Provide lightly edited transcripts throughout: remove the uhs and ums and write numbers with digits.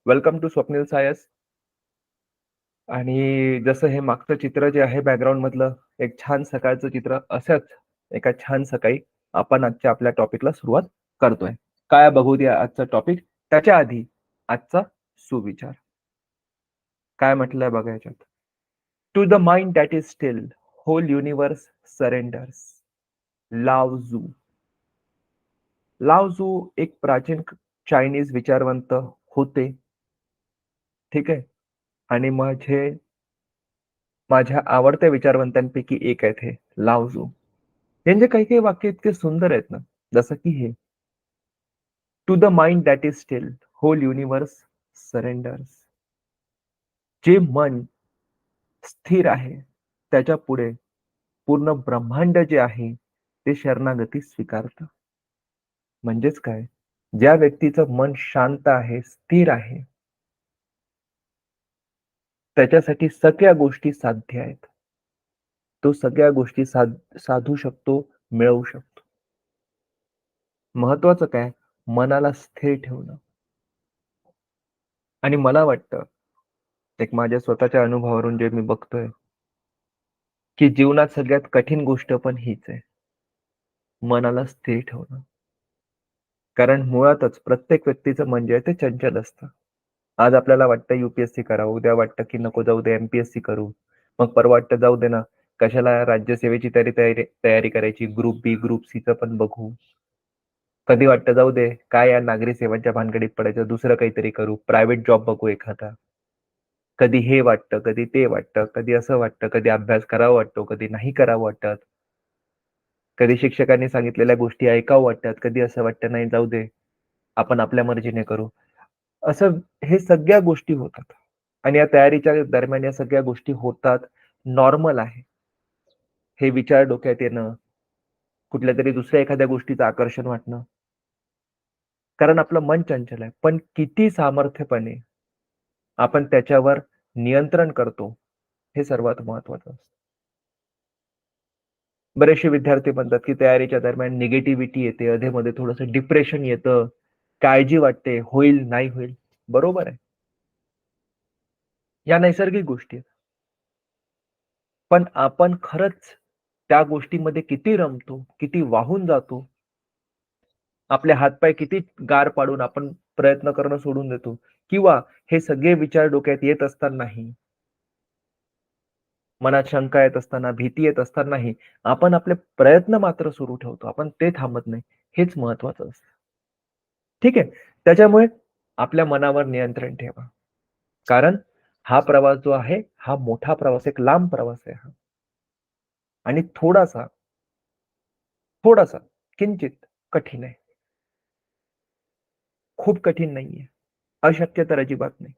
Welcome to Swapnil सायस. आणि जसं हे मागचं चित्र जे आहे बॅकग्राऊंड मधलं एक छान सकाळचं चित्र, असंच एका छान सकाळी आपण आजच्या आपल्या टॉपिकला सुरुवात करतोय. काय बघू द्या आजचा टॉपिक. त्याच्या आधी आजचा सुविचार काय म्हटलंय बघा याच्यात. To the mind that is still whole universe surrenders. Lao Tzu. Lao Tzu एक प्राचीन चायनीज विचारवंत होते. ठीक आहे. आणि माझ्या आवडत्या विचारवंतांपैकी एक आहेत हे लावजू. त्यांचे काही काही वाक्य इतके सुंदर आहेत ना, जसं की हे. To the mind that is still whole universe surrenders. जे मन स्थिर आहे त्याच्या पुढे पूर्ण ब्रह्मांड जे आहे ते शरणागती स्वीकारतं. म्हणजेच काय, ज्या व्यक्तीचं मन शांत आहे, स्थिर आहे, त्याच्यासाठी सगळ्या गोष्टी साध्य आहेत. तो सगळ्या गोष्टी साधू शकतो, मिळवू शकतो. महत्वाचं काय, मनाला स्थिर ठेवणं. आणि मला वाटतं, एक माझ्या स्वतःच्या अनुभवावरून जे मी बघतोय, की जीवनात सगळ्यात कठीण गोष्ट पण हीच आहे, मनाला स्थिर ठेवणं. कारण मुळातच प्रत्येक व्यक्तीचं मन जे आहे ते चंचल असतं. आज आपल्याला वाटतं युपीएससी करावं, उद्या वाटतं की नको जाऊ दे एमपीएससी करू, मग परवा वाटतं जाऊ दे ना, कशाला राज्यसेवेची तरी तयारी तयारी करायची, ग्रुप बी ग्रुप सी चं पण बघू. कधी वाटतं जाऊ दे, काय या नागरी सेवांच्या भानगडीत पडायचं, दुसरं काहीतरी करू, प्रायव्हेट जॉब बघू एखादा. कधी हे वाटतं, कधी ते वाटतं, कधी असं वाटतं, कधी अभ्यास करावा वाटतो, कधी नाही करावं वाटत. कधी शिक्षकांनी सांगितलेल्या गोष्टी ऐकावं वाटतात, कधी असं वाटतं नाही जाऊ दे, आपण आपल्या मर्जीने करू. असं हे सगळ्या गोष्टी होतात. आणि या तयारीच्या दरम्यान या सगळ्या गोष्टी होतात, नॉर्मल आहे. हे विचार डोक्यात येणं, कुठल्यातरी दुसऱ्या एखाद्या गोष्टीचं आकर्षण वाटणं. कारण आपलं मन चंचल आहे. पण किती सामर्थ्यपणे आपण त्याच्यावर नियंत्रण करतो, हे सर्वात महत्वाचं असतं. बरेचसे विद्यार्थी म्हणतात, की तयारीच्या दरम्यान निगेटिव्हिटी येते, अधेमध्ये थोडंसं डिप्रेशन येतं, काळजी वाटते, होईल, नाही होईल. बरोबर आहे. या नैसर्गिक गोष्टी आहेत. पण आपण खरंच त्या गोष्टीमध्ये किती रमतो, किती वाहून जातो, आपले हातपाय किती गार पाडून आपण प्रयत्न करणं सोडून देतो, किंवा हे सगळे विचार डोक्यात येत असतानाही, मनात शंका येत असताना, भीती येत असतानाही आपण आपले प्रयत्न मात्र सुरू ठेवतो. आपण ते थांबत नाही. हेच महत्वाचं असतं. ठीक आहे. त्याच्यामुळे आपल्या मनावर नियंत्रण ठेवा. कारण हा प्रवास जो आहे, हा मोठा प्रवास, एक लांब प्रवास आहे हा. आणि थोडासा, किंचित कठीण आहे. खूप कठीण नाहीये. अशक्य तर अजिबात नाही.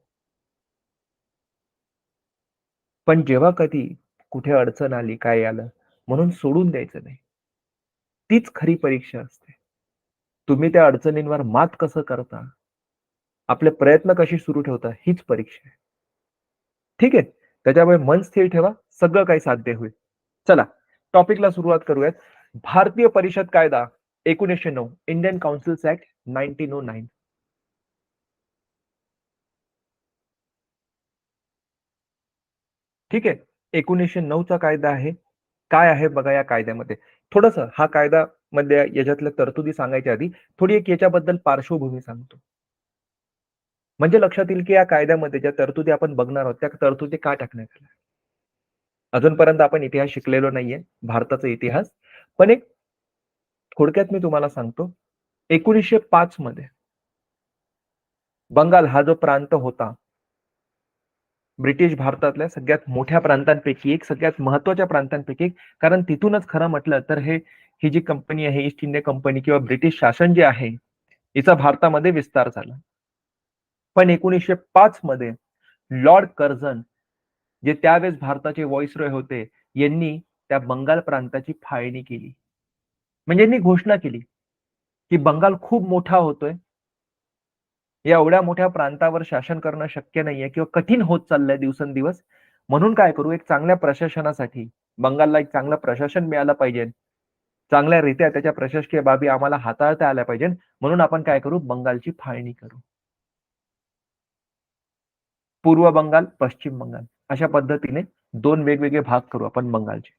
पण जेव्हा कधी कुठे अडचण आली, काय आलं, म्हणून सोडून द्यायचं नाही. तीच खरी परीक्षा असते. तुम्ही त्या अडचणींवर मात कसं करता, आपले प्रयत्न कशी सुरू ठेवता, हीच परीक्षा आहे. ठीक आहे. त्याच्यामुळे मन स्थिर ठेवा, सगळं काही साध्य होईल. चला, टॉपिकला सुरुवात करूयात. भारतीय परिषद कायदा 1909, इंडियन काउन्सिल्स ऍक्ट 1909. ठीक आहे. 1909 चा कायदा आहे. काय आहे बघा या कायद्यामध्ये. थोडंसं हा कायदा मध्ये याच्यातल्या तरतुदी सांगायच्या आधी थोडी एक याच्याबद्दल पार्श्वभूमी सांगतो. म्हणजे लक्षात येईल की या कायद्यामध्ये ज्या तरतुदी आपण बघणार आहोत, त्या तरतुदी का टाकण्यात आल्या. अजूनपर्यंत आपण इतिहास शिकलेलो नाहीये, भारताचा इतिहास. पण एक थोडक्यात मी तुम्हाला सांगतो. 1905 मध्ये बंगाल हा जो प्रांत होता, ब्रिटिश भारतातल्या सगळ्यात मोठ्या प्रांतांपैकी एक, सगळ्यात महत्वाच्या प्रांतांपैकी एक. कारण तिथूनच खरं म्हटलं तर ही जी कंपनी आहे, ईस्ट इंडिया कंपनी किंवा ब्रिटिश शासन जे आहे, हिचा भारतामध्ये विस्तार झाला. पण 1905 मध्ये लॉर्ड कर्झन, जे त्यावेळेस भारताचे व्हाईसरॉय होते, यांनी त्या बंगाल प्रांताची फाळणी केली. म्हणजे यांनी घोषणा केली की बंगाल खूप मोठा होतोय, या एवढ्या मोठ्या प्रांतावर शासन करणं शक्य नाहीये किंवा कठीण होत चाललंय दिवसेंदिवस. म्हणून काय करू, एक चांगल्या प्रशासनासाठी बंगालला एक चांगलं प्रशासन मिळालं पाहिजे, चांगल्या रीत्या त्याच्या प्रशासकीय बाबी आम्हाला हाताळता आल्या पाहिजे. म्हणून आपण काय करू, बंगालची फाळणी करू. पूर्व बंगाल, पश्चिम बंगाल अशा पद्धतीने 2 वेगवेगळे भाग करू आपण बंगालचे.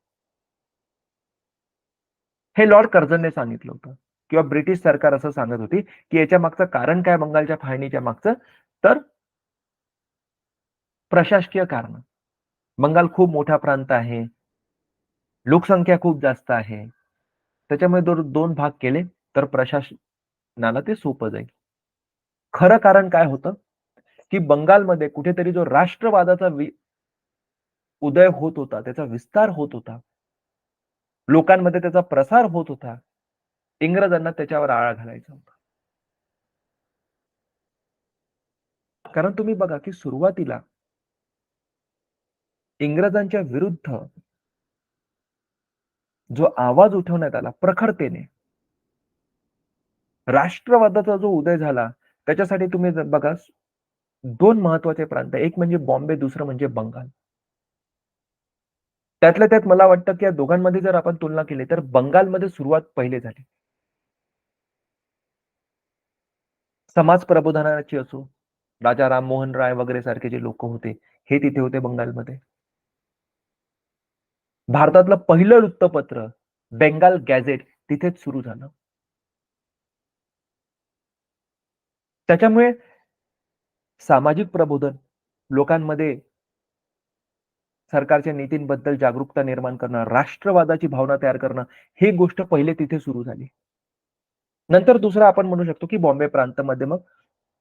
हे लॉर्ड कर्झनने सांगितलं होतं किंवा ब्रिटिश सरकार असं सांगत होती, की याच्या मागचं कारण काय बंगालच्या फाळणीच्या मागचं? तर प्रशासकीय कारणं. बंगाल खूप मोठा प्रांत आहे. लोकसंख्या खूप जास्त आहे. त्याच्यामुळे जर 2 भाग केले, तर प्रशासनाला ते सोपं जाईल. खरं कारण काय होतं, की बंगालमध्ये कुठेतरी जो राष्ट्रवादाचा उदय होत होता, त्याचा विस्तार होत होता. लोकांमध्ये त्याचा प्रसार होत होता. इंग्रजांना त्याच्यावर आळा घालायचा होता. कारण तुम्ही बघा, की सुरुवातीला इंग्रजांच्या विरुद्ध जो आवाज उठवण्यात आला प्रखरतेने, राष्ट्रवादाचा जो उदय झाला, त्याच्यासाठी तुम्ही जर बघा 2 महत्त्वाचे प्रांत, एक म्हणजे बॉम्बे, दुसरं म्हणजे बंगाल. त्यातल्या त्यात मला वाटतं, की या दोघांमध्ये जर आपण तुलना केली, तर बंगालमध्ये सुरुवात पहिले झाली. समाज प्रबोधनाची असो, राजा राममोहन राय वगैरे सारखे जे लोकं होते, हे तिथे होते बंगालमध्ये. भारतातलं पहिलं वृत्तपत्र, बेंगाल गॅझेट तिथेच सुरू झालं. त्याच्यामुळे सामाजिक प्रबोधन, लोकांमध्ये सरकारच्या नीतींबद्दल जागरूकता निर्माण करणं, राष्ट्रवादाची भावना तयार करणं, ही गोष्ट पहिले तिथे सुरू झाली. नंतर दुसरं आपण म्हणू शकतो, की बॉम्बे प्रांतामध्ये मग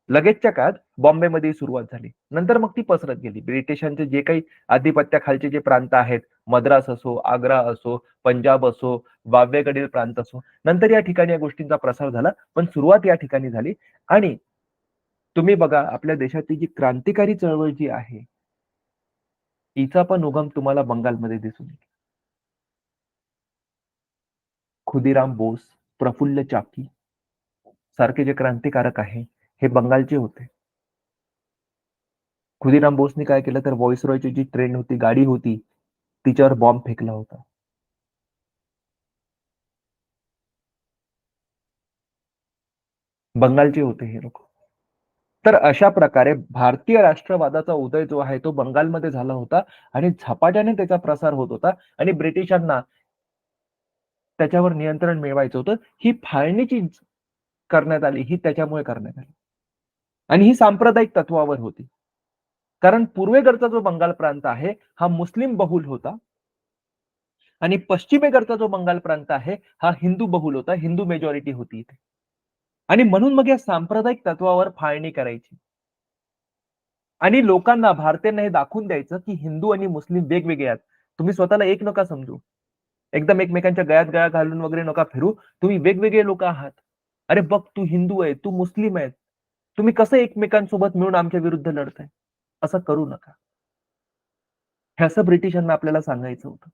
लगेचच्या काळात बॉम्बेमध्ये सुरुवात झाली. नंतर मग ती पसरत गेली. ब्रिटिशांचे जे काही आधिपत्याखालचे जे प्रांत आहेत, मद्रास असो, आग्रा असो, पंजाब असो, वायव्येकडील प्रांत असो, नंतर या ठिकाणी या गोष्टींचा प्रसार झाला. पण सुरुवात या ठिकाणी झाली आणि तुम्ही बघा आपल्या देशातली जी क्रांतिकारी चळवळ जी आहे, हिचा पण उगम तुम्हाला बंगालमध्ये दिसून येईल. खुदीराम बोस, प्रफुल्ल चाकी सारखे जे क्रांतिकारक आहे, हे बंगालचे होते. खुदीराम बोसने काय केलं तर व्हॉइसरॉयची जी ट्रेन होती, गाडी होती, तिच्यावर बॉम्ब फेकला होता. बंगालचे होते हे लोक. तर अशा प्रकारे भारतीय राष्ट्रवादाचा उदय जो आहे तो बंगालमध्ये झाला होता आणि झपाट्याने त्याचा प्रसार होत होता आणि ब्रिटिशांना त्याच्यावर नियंत्रण मिळवायचं होतं. ही फाळणी जी करण्यात आली, ही त्याच्यामुळे करण्यात आली आणि ही सांप्रदायिक तत्वावर होती. कारण पूर्वेकडचा जो बंगाल प्रांत आहे, हा मुस्लिम बहुल होता आणि पश्चिमेकडचा जो बंगाल प्रांत आहे, हा हिंदू बहुल होता. हिंदू मेजॉरिटी होती इथे. आणि म्हणून मग या सांप्रदायिक तत्वावर फाळणी करायची. आणि लोकांना, भारतीयांना हे दाखवून द्यायचं, की हिंदू आणि मुस्लिम वेगवेगळे आहेत. तुम्ही स्वतःला एक नका समजू. एकदम एकमेकांच्या गळ्यात गळा घालून वगैरे नका फिरू. तुम्ही वेगवेगळे लोक आहात. अरे बघ, तू हिंदू आहे, तू मुस्लिम आहे. तुम्ही कसं एकमेकांसोबत मिळून आमच्या विरुद्ध लढताय? असं करू नका. हे असं ब्रिटिशांना आपल्याला सांगायचं होतं.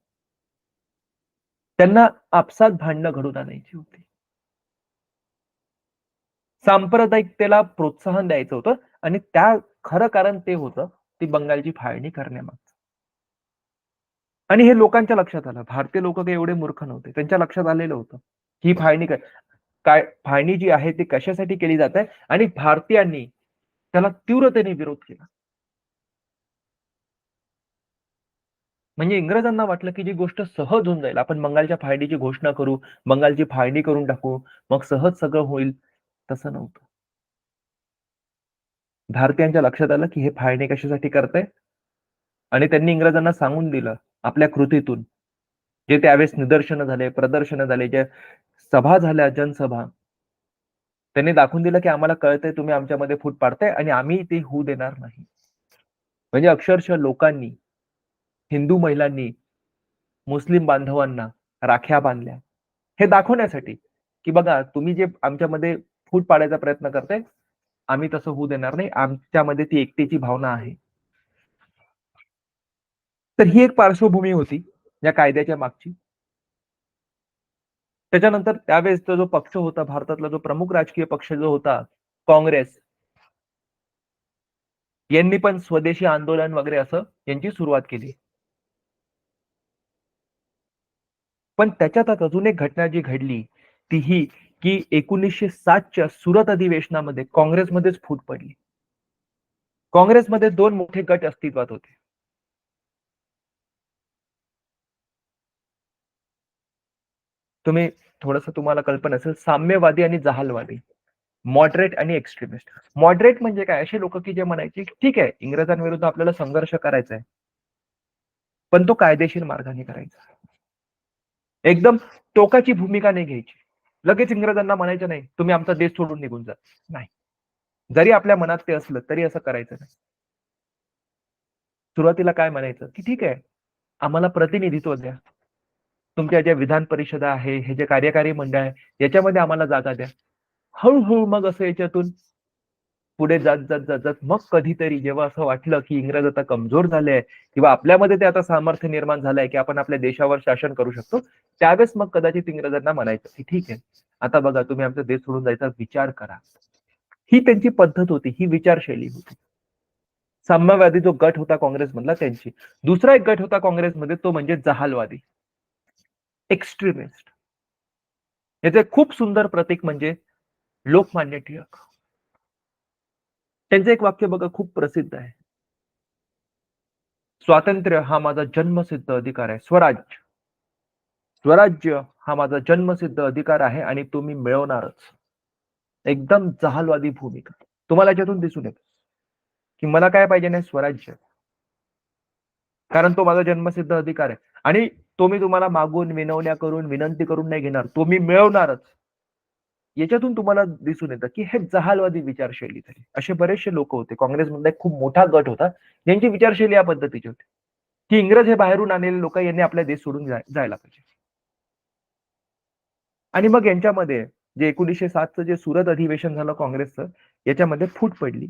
त्यांना आपसात भांडणं घडवून आणायची होती. सांप्रदायिकतेला प्रोत्साहन द्यायचं होतं आणि त्या खरं कारण ते होतं, ती बंगालची फाळणी करण्यामागचं. आणि हे लोकांच्या लक्षात आलं. भारतीय लोकं काही एवढे मूर्ख नव्हते. त्यांच्या लक्षात आलेलं होतं, ही फाळणी काय फाळणी जी आहे ती कशासाठी केली जाते आणि भारतीयांनी त्याला तीव्रतेने विरोध केला. म्हणजे इंग्रजांना वाटलं, की जी गोष्ट सहज होऊन जाईल. आपण बंगालच्या फाळणीची घोषणा करू, बंगालची फाळणी करून टाकू, मग सहज सगळं होईल. तसं नव्हतं. भारतीयांच्या लक्षात आलं, की हे फाळणी कशासाठी करताय आणि त्यांनी इंग्रजांना सांगून दिलं आपल्या कृतीतून. जे त्यावेळेस निदर्शनं झाले, प्रदर्शनं झाले, ज्या सभा झाल्या, जनसभा, त्यांनी दाखवून दिलं, की आम्हाला कळतंय तुम्ही आमच्यामध्ये फूट पाडताय आणि आम्ही ते होऊ देणार नाही. म्हणजे अक्षरशः लोकांनी, हिंदू महिलांनी, मुस्लिम बांधवांना राख्या बांधल्या. हे दाखवण्यासाठी, की बघा तुम्ही जे आमच्यामध्ये फूट पाडायचा प्रयत्न करताय, आम्ही तसं होऊ देणार नाही. आमच्यामध्ये ती एकतेची भावना आहे. तर ही एक पार्श्वभूमी होती या कायद्याच्या मागची. त्याच्यानंतर त्यावेळेसचा जो पक्ष होता, भारतातला जो प्रमुख राजकीय पक्ष जो होता, काँग्रेस, यांनी पण स्वदेशी आंदोलन वगैरे असं यांची सुरुवात केली. पण त्याच्यातच अजून एक घटना जी घडली, ती ही, की 1907च्या सुरत अधिवेशनामध्ये काँग्रेसमध्येच फूट पडली. काँग्रेसमध्ये दोन मोठे गट अस्तित्वात होते. तुम्ही थोडंसं तुम्हाला कल्पना असेल, साम्यवादी आणि जहालवादी, मॉडरेट आणि एक्स्ट्रीमिस्ट. मॉडरेट म्हणजे काय? असे लोक की जे म्हणायचे, ठीक आहे, इंग्रजांविरुद्ध आपल्याला संघर्ष करायचा आहे, पण तो कायदेशीर मार्गाने करायचा. एकदम टोकाची भूमिका नाही घ्यायची. लगेच इंग्रजांना म्हणायचं नाही, तुम्ही आमचा देश सोडून निघून जा. नाही. जरी आपल्या मनात ते असलं, तरी असं करायचं नाही. सुरुवातीला काय म्हणायचं, की ठीक आहे, आम्हाला प्रतिनिधित्व द्या. तुमच्या ज्या विधान परिषदा आहे, हे जे कार्यकारी मंडळ आहे, याच्यामध्ये आम्हाला जागा द्या. हळू मग असं याच्यातून पुढे जात मग कधीतरी जेव्हा असं वाटलं, की इंग्रज आता कमजोर झाले किंवा आपल्यामध्ये ते आता सामर्थ्य निर्माण झालंय, की आपण आपल्या देशावर शासन करू शकतो, त्यावेळेस मग कदाचित इंग्रजांना म्हणायचं, की ठीक आहे, आता बघा तुम्ही आमचा देश सोडून जायचा विचार करा. ही त्यांची पद्धत होती, ही विचारशैली होती. साम्यवादी जो गट होता काँग्रेसमधला त्यांची. दुसरा एक गट होता काँग्रेसमध्ये, तो म्हणजे जहालवादी, एक्स्ट्रीमिस्ट. याचे खूप सुंदर प्रतीक म्हणजे लोकमान्य टिळक. त्यांचं एक वाक्य बघा खूप प्रसिद्ध आहे. स्वातंत्र्य हा माझा जन्मसिद्ध अधिकार आहे. स्वराज्य हा माझा जन्मसिद्ध अधिकार आहे आणि तो मी मिळवणारच. एकदम जहालवादी भूमिका. तुम्हाला याच्यातून दिसून येतं, की मला काय पाहिजे नाही, स्वराज्य. कारण तो माझा जन्मसिद्ध अधिकार आहे. आणि तो मी तुम्हाला मागून, विनवण्या करून, विनंती करून नाही घेणार. तो मी मिळवणारच. याच्यातून तुम्हाला दिसून येतं, की हे जहालवादी विचारशैली झाली. असे बरेचसे लोक होते. काँग्रेसमधला एक खूप मोठा गट होता, ज्यांची विचारशैली या पद्धतीची होती, की इंग्रज हे बाहेरून आलेले लोक, यांनी आपला देश सोडून जायला पाहिजे. आणि मग यांच्यामध्ये जे 1907चं जे सुरत अधिवेशन झालं काँग्रेसचं, याच्यामध्ये फूट पडली.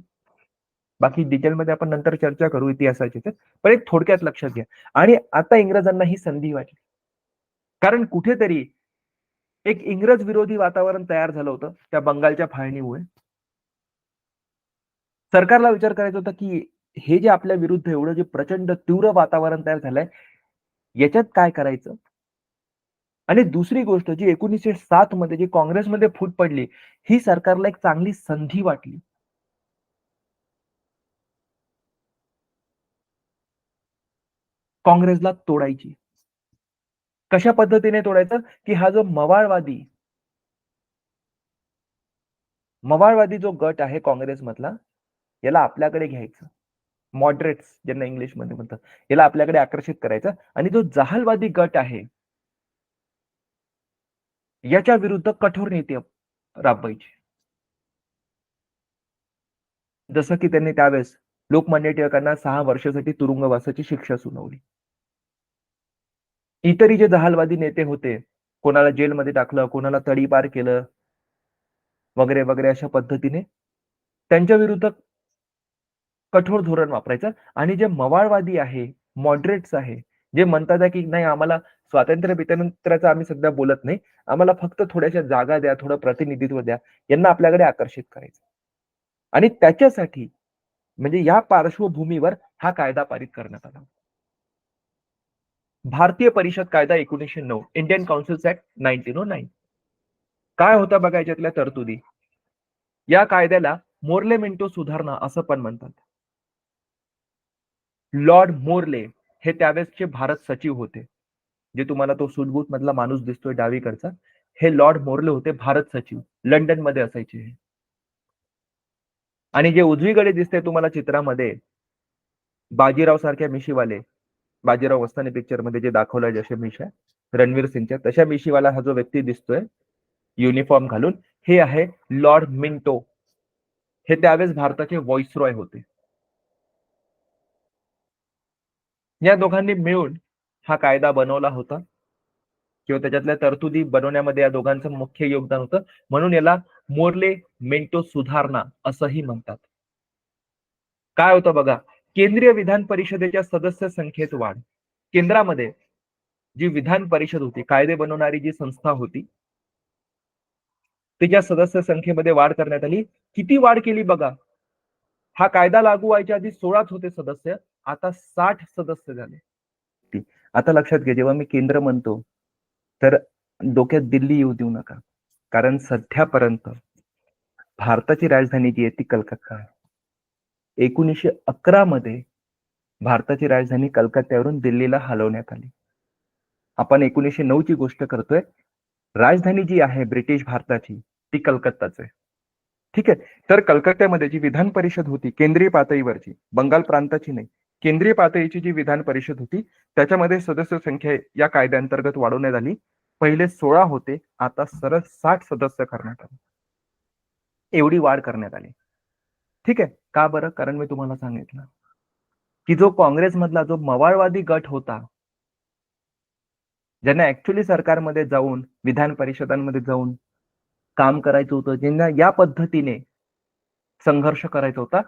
बाकी डिटेलमध्ये आपण नंतर चर्चा करू इतिहासाची. पण एक थोडक्यात लक्षात घ्या. आणि आता इंग्रजांना ही संधी वाटली. कारण कुठेतरी एक इंग्रज विरोधी वातावरण तयार झालं होतं त्या बंगालच्या फाळणीमुळे. सरकारला विचार करायचा होता, की हे जे आपल्या विरुद्ध एवढं जे प्रचंड तीव्र वातावरण तयार झालंय, याच्यात काय करायचं? आणि दुसरी गोष्ट जी 1907 मध्ये जी काँग्रेसमध्ये फूट पडली, ही सरकारला एक चांगली संधी वाटली. काँग्रेसला तोडायची. कशा पद्धतीने तोडायचं? की हा जो मवाळवादी जो गट आहे काँग्रेसमधला, याला आपल्याकडे घ्यायचं. मॉडरेट्स ज्यांना इंग्लिशमध्ये म्हणतात, याला आपल्याकडे आकर्षित करायचं आणि जो जहालवादी गट आहे, याच्या विरुद्ध कठोर नीती राबवायची. जसं की त्यांनी त्यावेळेस लोकमान्य टिळकांना 6 वर्षासाठी तुरुंगवासाची शिक्षा सुनावली. इतरही जे जहालवादी नेते होते, कोणाला जेलमध्ये टाकलं, कोणाला तडीपार केलं, वगैरे अशा पद्धतीने त्यांच्या विरुद्ध कठोर धोरण वापरायचं. आणि जे मवाळवादी आहे, मॉडरेट्स आहे, जे म्हणतात आहे की नाही, आम्हाला स्वातंत्र्याचं आम्ही सध्या बोलत नाही. आम्हाला फक्त थोड्याशा जागा द्या, थोडं प्रतिनिधित्व द्या. यांना आपल्याकडे आकर्षित करायचं. आणि त्याच्यासाठी म्हणजे या पार्श्वभूमीवर हा कायदा पारित करण्यात आला. भारतीय परिषद कायदा 1909, इंडियन काउन्सिल्स ऍक्ट 1909. काय होतं बघा याच्यातल्या तरतुदी. या कायद्याला मोर्ले मिंटो सुधारणा असं पण म्हणतात. लॉर्ड मोर्ले हे त्यावेळेसचे भारत सचिव होते. जे तुम्हाला तो सूटबूट मधला माणूस दिसतोय डावीकडचा, हे लॉर्ड मोर्ले होते भारत सचिव. लंडन मध्ये असायचे हे. आणि जे उजवीकडे दिसते तुम्हाला चित्रामध्ये, बाजीराव सारख्या मिशीवाले, बाजीराव मस्तानी पिक्चर मध्ये जे दाखवलंय जसे मिशा, रणवीर सिंगच्या तशा मिशीवाला हा जो व्यक्ती दिसतोय युनिफॉर्म घालून, हे आहे लॉर्ड मिंटो. हे त्यावेळेस भारताचे व्हॉइसरॉय होते. या दोघांनी मिळून हा कायदा बनवला होता, किंवा त्याच्यातल्या तरतुदी बनवण्यामध्ये या दोघांचं मुख्य योगदान होतं. म्हणून याला मोर्ले मेंटो सुधारणा असंही म्हणतात. काय होतं बघा, केंद्रीय विधान परिषदेच्या सदस्य संख्येत वाढ. केंद्रामध्ये जी विधान परिषद होती, कायदे बनवणारी जी संस्था होती, तिच्या सदस्य संख्येमध्ये वाढ करण्यात आली. किती वाढ केली बघा. हा कायदा लागू व्हायच्या आधी 16च होते सदस्य, आता 60 सदस्य झाले. आता लक्षात घ्या, जेव्हा मी केंद्र म्हणतो, तर डोक्यात दिल्ली येऊ देऊ नका. कारण सध्यापर्यंत भारताची राजधानी जी आहे ती कलकत्ता आहे. 1911 मध्ये भारताची राजधानी कलकत्त्यावरून दिल्लीला हलवण्यात आली. आपण 1909 ची गोष्ट करतोय. राजधानी जी आहे ब्रिटिश भारताची, ती कलकत्ताच आहे. ठीक आहे. तर कलकत्त्यामध्ये जी विधान परिषद होती, केंद्रीय पातळीवरची, बंगाल प्रांताची नाही, केंद्रीय पातळीची जी विधान परिषद होती, त्याच्यामध्ये सदस्य संख्या या कायद्याअंतर्गत वाढवण्यात आली. पहिले 16 होते, आता सरळ 60 सदस्य करण्यात आले. एवढी वाढ करण्यात आली. ठीक आहे. का बरं? कारण मी तुम्हाला सांगितलं, की जो काँग्रेसमधला जो मवाळवादी गट होता, ज्यांना ऍक्च्युअली सरकारमध्ये जाऊन, विधान परिषदांमध्ये जाऊन काम करायचं होतं, ज्यांना या पद्धतीने संघर्ष करायचा होता,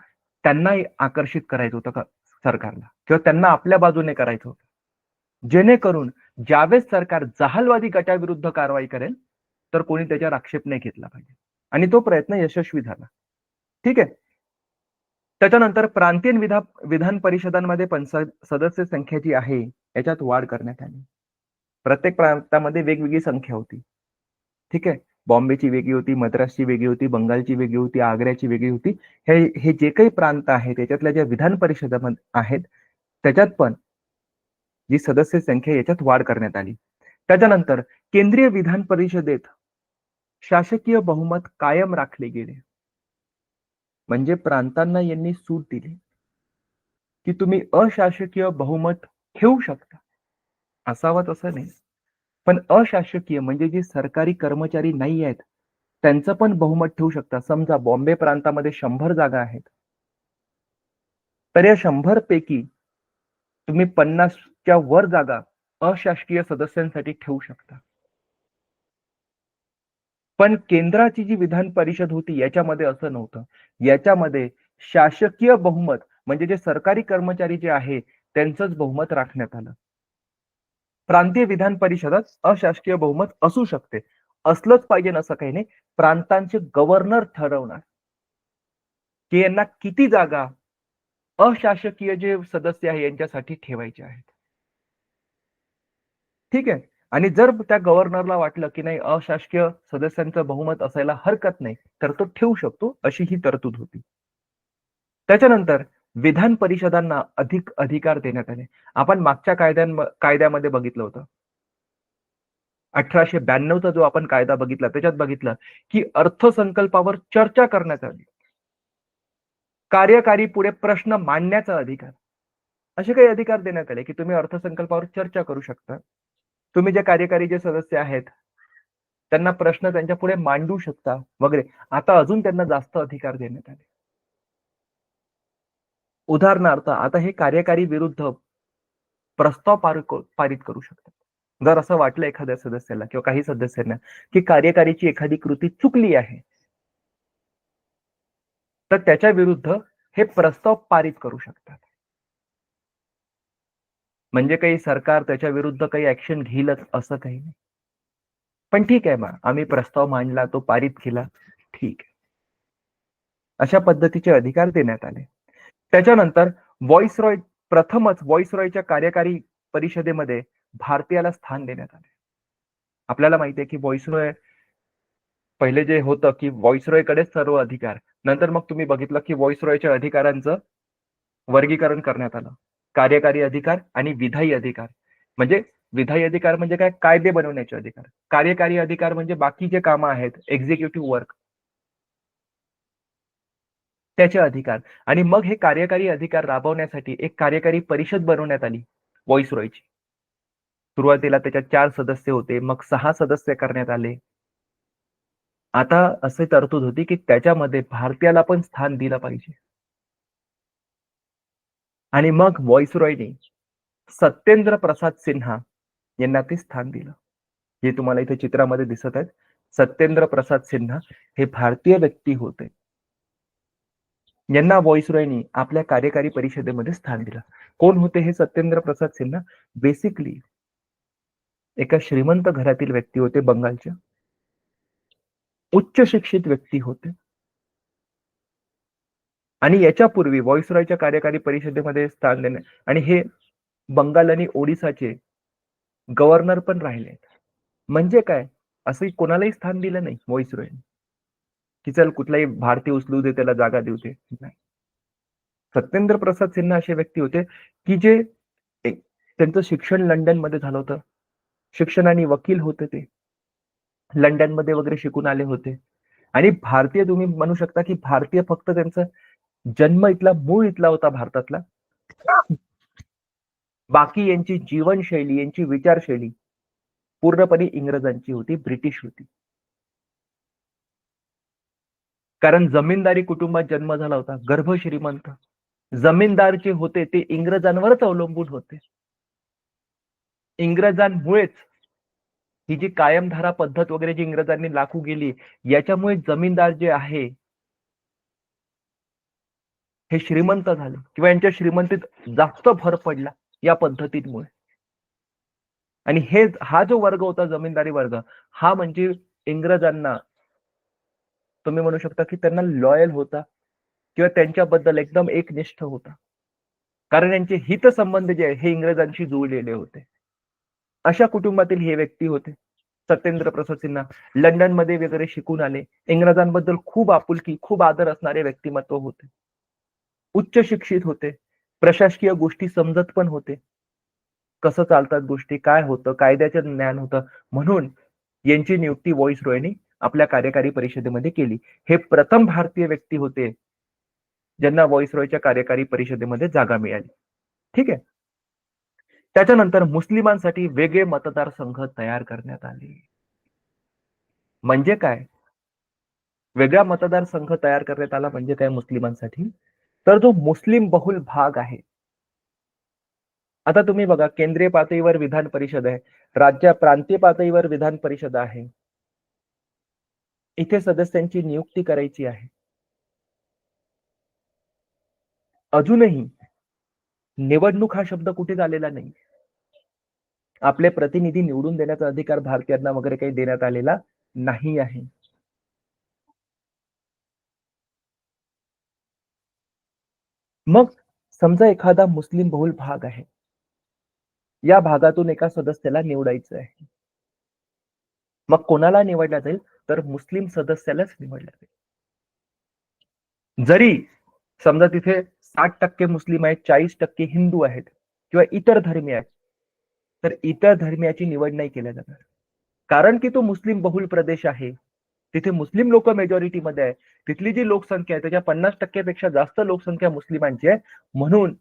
त्यांनाही आकर्षित करायचं होतं सरकारला किंवा त्यांना आपल्या बाजूने करायचं होतं. जेणेकरून ज्यावेळेस सरकार जहालवादी गटाविरुद्ध कारवाई करेल, तर कोणी त्याच्यावर आक्षेप नाही घेतला पाहिजे. आणि तो प्रयत्न यशस्वी झाला. ठीक आहे. त्याच्यानंतर प्रांतीय विधान परिषदांमध्ये पण सदस्य संख्या जी आहे, याच्यात वाढ करण्यात आली. प्रत्येक प्रांतामध्ये वेगवेगळी संख्या होती. ठीक आहे. बॉम्बेची वेगळी होती, मद्रासची वेगळी होती, बंगालची वेगळी होती, आग्र्याची वेगळी होती. हे हे जे काही प्रांत आहेत, त्याच्यातल्या ज्या विधान परिषदा आहेत, त्याच्यात पण जी सदस्य संख्या याच्यात वाढ करण्यात आली. त्याच्यानंतर केंद्रीय विधान परिषदेत शासकीय बहुमत कायम राखले गेले. म्हणजे प्रांतांना यांनी सूट दिली, की तुम्ही अशासकीय बहुमत ठेवू शकता. असावंच असं नाही. पण अशासकीय म्हणजे जे सरकारी कर्मचारी नाही आहेत, त्यांचं पण बहुमत ठेवू शकता. समजा बॉम्बे प्रांतामध्ये 100 जागा आहेत. तर या 100 पैकी तुम्ही 50च्या वर जागा अशासकीय सदस्यांसाठी ठेवू शकता. पण केंद्राची जी विधान परिषद होती याच्यामध्ये असं नव्हतं. याच्यामध्ये शासकीय बहुमत म्हणजे जे सरकारी कर्मचारी जे आहे त्यांचंच बहुमत राखण्यात आलं. प्रांतीय विधान परिषदात अशासकीय बहुमत असू शकते. असलंच पाहिजे असं काही नाही. प्रांतांचे गव्हर्नर ठरवणार, की यांना किती जागा अशासकीय जे सदस्य आहे यांच्यासाठी ठेवायचे आहेत. ठीक आहे. आणि जर त्या गव्हर्नरला वाटलं, की नाही अशासकीय सदस्यांचं बहुमत असायला हरकत नाही, तर तो ठेवू शकतो, अशी ही तरतूद होती. त्याच्यानंतर विधान परिषदांना अधिक अधिकार देण्यात आले. आपण मागच्या कायद्यामध्ये बघितलं होतं. 1892 चा जो आपण कायदा बघितला, त्याच्यात बघितलं, की अर्थसंकल्पावर चर्चा करण्यात आली. कार्यकारी पुढे प्रश्न मांडण्याचा अधिकार. असे काही अधिकार देण्यात आले, की तुम्ही अर्थसंकल्पावर चर्चा करू शकता. तुम्ही जे कार्यकारी जे सदस्य आहेत, त्यांना प्रश्न त्यांच्या पुढे मांडू शकता वगैरे. आता अजून त्यांना जास्त अधिकार देण्यात आले. उदाहरणार्थ आता हे कार्यकारी विरुद्ध प्रस्ताव पारित करू शकतात. जर असं वाटलं एखाद्या सदस्याला किंवा काही सदस्यांना, की कार्यकारीची एखादी कृती चुकली आहे, तर त्याच्या विरुद्ध हे प्रस्ताव पारित करू शकतात. म्हणजे काही सरकार त्याच्या विरुद्ध काही ऍक्शन घेईलच असं काही नाही. पण ठीक आहे मग आम्ही प्रस्ताव मांडला, तो पारित केला, ठीक आहे. अशा पद्धतीचे अधिकार देण्यात आले. त्याच्यानंतर व्हॉइसरॉय प्रथमच व्हॉइसरॉयच्या कार्यकारी परिषदेमध्ये भारतीयाला स्थान देण्यात आले. आपल्याला माहिती आहे की व्हॉइसरॉय पहिले जे होतं की व्हॉइसरॉयकडेच सर्व अधिकार. नंतर मग तुम्ही बघितलं की व्हॉइसरॉयच्या अधिकारांचं वर्गीकरण करण्यात आलं. कार्यकारी अधिकार आणि विधायी अधिकार. म्हणजे विधायी अधिकार म्हणजे काय? कायदे बनवण्याचे अधिकार. कार्यकारी अधिकार म्हणजे बाकी जे कामं आहेत, एक्झिक्युटिव्ह वर्क त्याचे अधिकार. आणि मग हे कार्यकारी अधिकार राबवण्यासाठी एक कार्यकारी परिषद बनवण्यात आली व्हॉइसरॉयची. सुरुवातीला त्याच्यात 4 सदस्य होते, मग 6 सदस्य करण्यात आले. आता असे तरतूद होती की त्याच्यामध्ये भारतीयाला पण स्थान दिलं पाहिजे. आणि मग व्हॉइसरॉयने सत्येंद्र प्रसाद सिन्हा यांना ते स्थान दिलं. जे तुम्हाला इथे चित्रामध्ये दिसत आहेत. सत्येंद्र प्रसाद सिन्हा हे भारतीय व्यक्ती होते. यांना व्हॉइसरॉयनी आपल्या कार्यकारी परिषदेमध्ये स्थान दिलं. कोण होते हे सत्येंद्र प्रसाद सिन्हा? बेसिकली एका श्रीमंत घरातील व्यक्ती होते बंगालच्या. उच्च शिक्षित व्यक्ती होते. आणि याच्यापूर्वी व्हॉइसरॉयच्या कार्यकारी परिषदेमध्ये स्थान देणे आणि हे बंगाल आणि ओडिसाचे गव्हर्नर पण राहिले. म्हणजे काय? असं कोणालाही स्थान दिलं नाही व्हॉइसरॉयने, की चल कुठलाही भारतीय उचलू दे, त्याला जागा देऊ दे. नाही. सत्येंद्र प्रसाद सिन्हा असे व्यक्ती होते की जे त्यांचं शिक्षण लंडनमध्ये झालं होतं. शिक्षणाने वकील होते ते. लंडनमध्ये वगैरे शिकून आले होते. आणि भारतीय तुम्ही म्हणू शकता की भारतीय फक्त त्यांचा जन्म इथला, मूळ इथला होता भारतातला. बाकी यांची जीवनशैली, यांची विचारशैली पूर्णपणे इंग्रजांची होती, ब्रिटिश होती. कारण जमीनदारी कुटुंबात जन्म झाला होता, गर्भ श्रीमंत. जमीनदार जे होते ते इंग्रजांवरच अवलंबून होते. इंग्रजांमुळेच ही जी कायमधारा पद्धत वगैरे जी इंग्रजांनी लागू केली, याच्यामुळे जमीनदार जे आहे हे श्रीमंत झाले किंवा यांच्या श्रीमंतीत जास्त भर पडला या पद्धतींमुळे. आणि हा जो वर्ग होता जमीनदारी वर्ग, हा म्हणजे इंग्रजांना तुम्ही म्हणू शकता की त्यांना लॉयल होता किंवा त्यांच्याबद्दल एकदम एकनिष्ठ होता. कारण यांचे हितसंबंध जे आहे हे इंग्रजांशी जुळलेले होते. अशा कुटुंबातील हे व्यक्ती होते सत्येंद्र प्रसाद सिन्हा. लंडनमध्ये वगैरे शिकून आले. इंग्रजांबद्दल खूप आपुलकी, खूप आदर असणारे व्यक्तिमत्व होते. उच्च शिक्षित होते. प्रशासकीय गोष्टी समजत पण होते. कसं चालतात गोष्टी, काय होतं, कायद्याचं ज्ञान होतं. म्हणून यांची नियुक्ती व्हाईसरॉयनी आपल्या कार्यकारी परिषदेमध्ये केली. हे प्रथम भारतीय व्यक्ती होते ज्यांना व्हाईसरॉयच्या कार्यकारी परिषदेमध्ये जागा मिळाली. ठीक आहे. त्याच्यानंतर मुस्लिमांसाठी वेगळे मतदारसंघ तयार करण्यात आले. म्हणजे काय? वेगळा मतदारसंघ तयार करण्यात आला म्हणजे काय मुस्लिमांसाठी? तर जो मुस्लिम बहुल भाग आहे, आता तुम्ही बघा केंद्रीय पातळीवर विधान परिषद आहे, प्रांतीय पातळीवर विधान परिषद आहे. इथे सदस्यांची नियुक्ती करायची आहे. अजूनही निवडणूक हा शब्द कुठे आलेला नाही. आपले प्रतिनिधी निवडून देण्याचा अधिकार भारतीयांना वगैरे काही देण्यात आलेला नाही आहे. मग समजा एखादा मुस्लिम बहुल भाग आहे, या भागातून एका सदस्याला निवडायचं आहे. मग कोणाला निवडला जाईल? तर मुस्लिम सदस्यालाच निवडला जाईल. जरी समजा तिथे 60% मुस्लिम आहेत, 40% हिंदू आहेत किंवा इतर धर्मीय आहेत, तर इतर धर्मियाची निवड नाही केल्या जाणार. कारण की तो मुस्लिम बहुल प्रदेश आहे. तिथे मुस्लिम लोक मेजॉरिटीमध्ये आहे. तिथली जी लोकसंख्या आहे त्याच्या 50% पेक्षा जास्त लोकसंख्या मुस्लिमांची आहे. म्हणून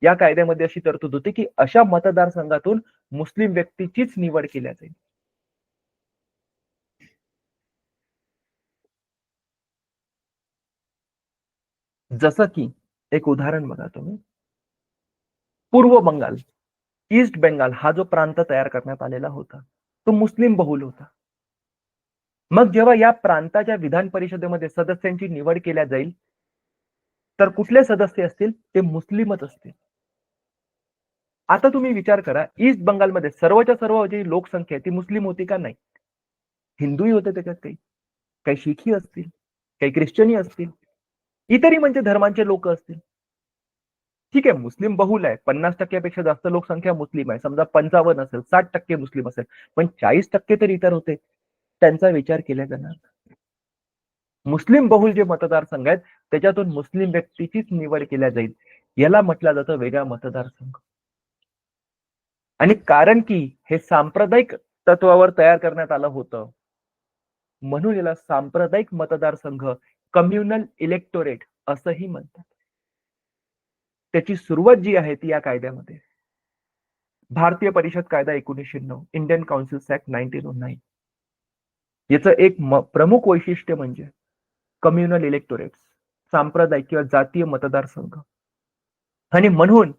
या कायद्यामध्ये अशी तरतूद होती की अशा मतदारसंघातून मुस्लिम व्यक्तीचीच निवड केल्या जाईल. जसं की एक उदाहरण बघा तुम्ही, पूर्व बंगाल, ईस्ट बेंगाल हा जो प्रांत तयार करण्यात आलेला होता तो मुस्लिम बहुल होता. मग जेव्हा या प्रांताच्या विधान परिषदेमध्ये सदस्यांची निवड केल्या जाईल, तर कुठले सदस्य असतील? ते मुस्लिमच असतील. आता तुम्ही विचार करा, ईस्ट बंगालमध्ये सर्वच्या सर्व जी लोकसंख्या आहे ती मुस्लिम होती का? नाही. हिंदूही होते त्याच्यात, काही काही शीखही असतील, काही ख्रिश्चनही असतील, इतरही म्हणजे धर्मांचे लोक असतील. ठीक आहे, मुस्लिम बहुल आहे, 50% जास्त लोकसंख्या मुस्लिम आहे, समजा 55 असेल, 60% मुस्लिम असेल, पण 40% तर इतर होते, त्यांचा विचार केला जाणार. मुस्लिम बहुल जे मतदारसंघ आहेत त्याच्यातून मुस्लिम व्यक्तीचीच निवड केल्या जाईल. याला म्हटलं जातं वेगळा मतदारसंघ. आणि कारण की हे सांप्रदायिक तत्वावर तयार करण्यात आलं होतं, म्हणून याला सांप्रदायिक मतदारसंघ, कम्युनल इलेक्टोरेट असंही म्हणतात. त्याची सुरुवात जी आहे ती या कायद्यामध्ये भारतीय परिषद कायदा 1909, इंडियन काउन्सिल्स ऍक्ट 1909. याचं एक प्रमुख वैशिष्ट्य म्हणजे कम्युनल इलेक्टोरेट, सांप्रदायिक किंवा जातीय मतदारसंघ. आणि म्हणून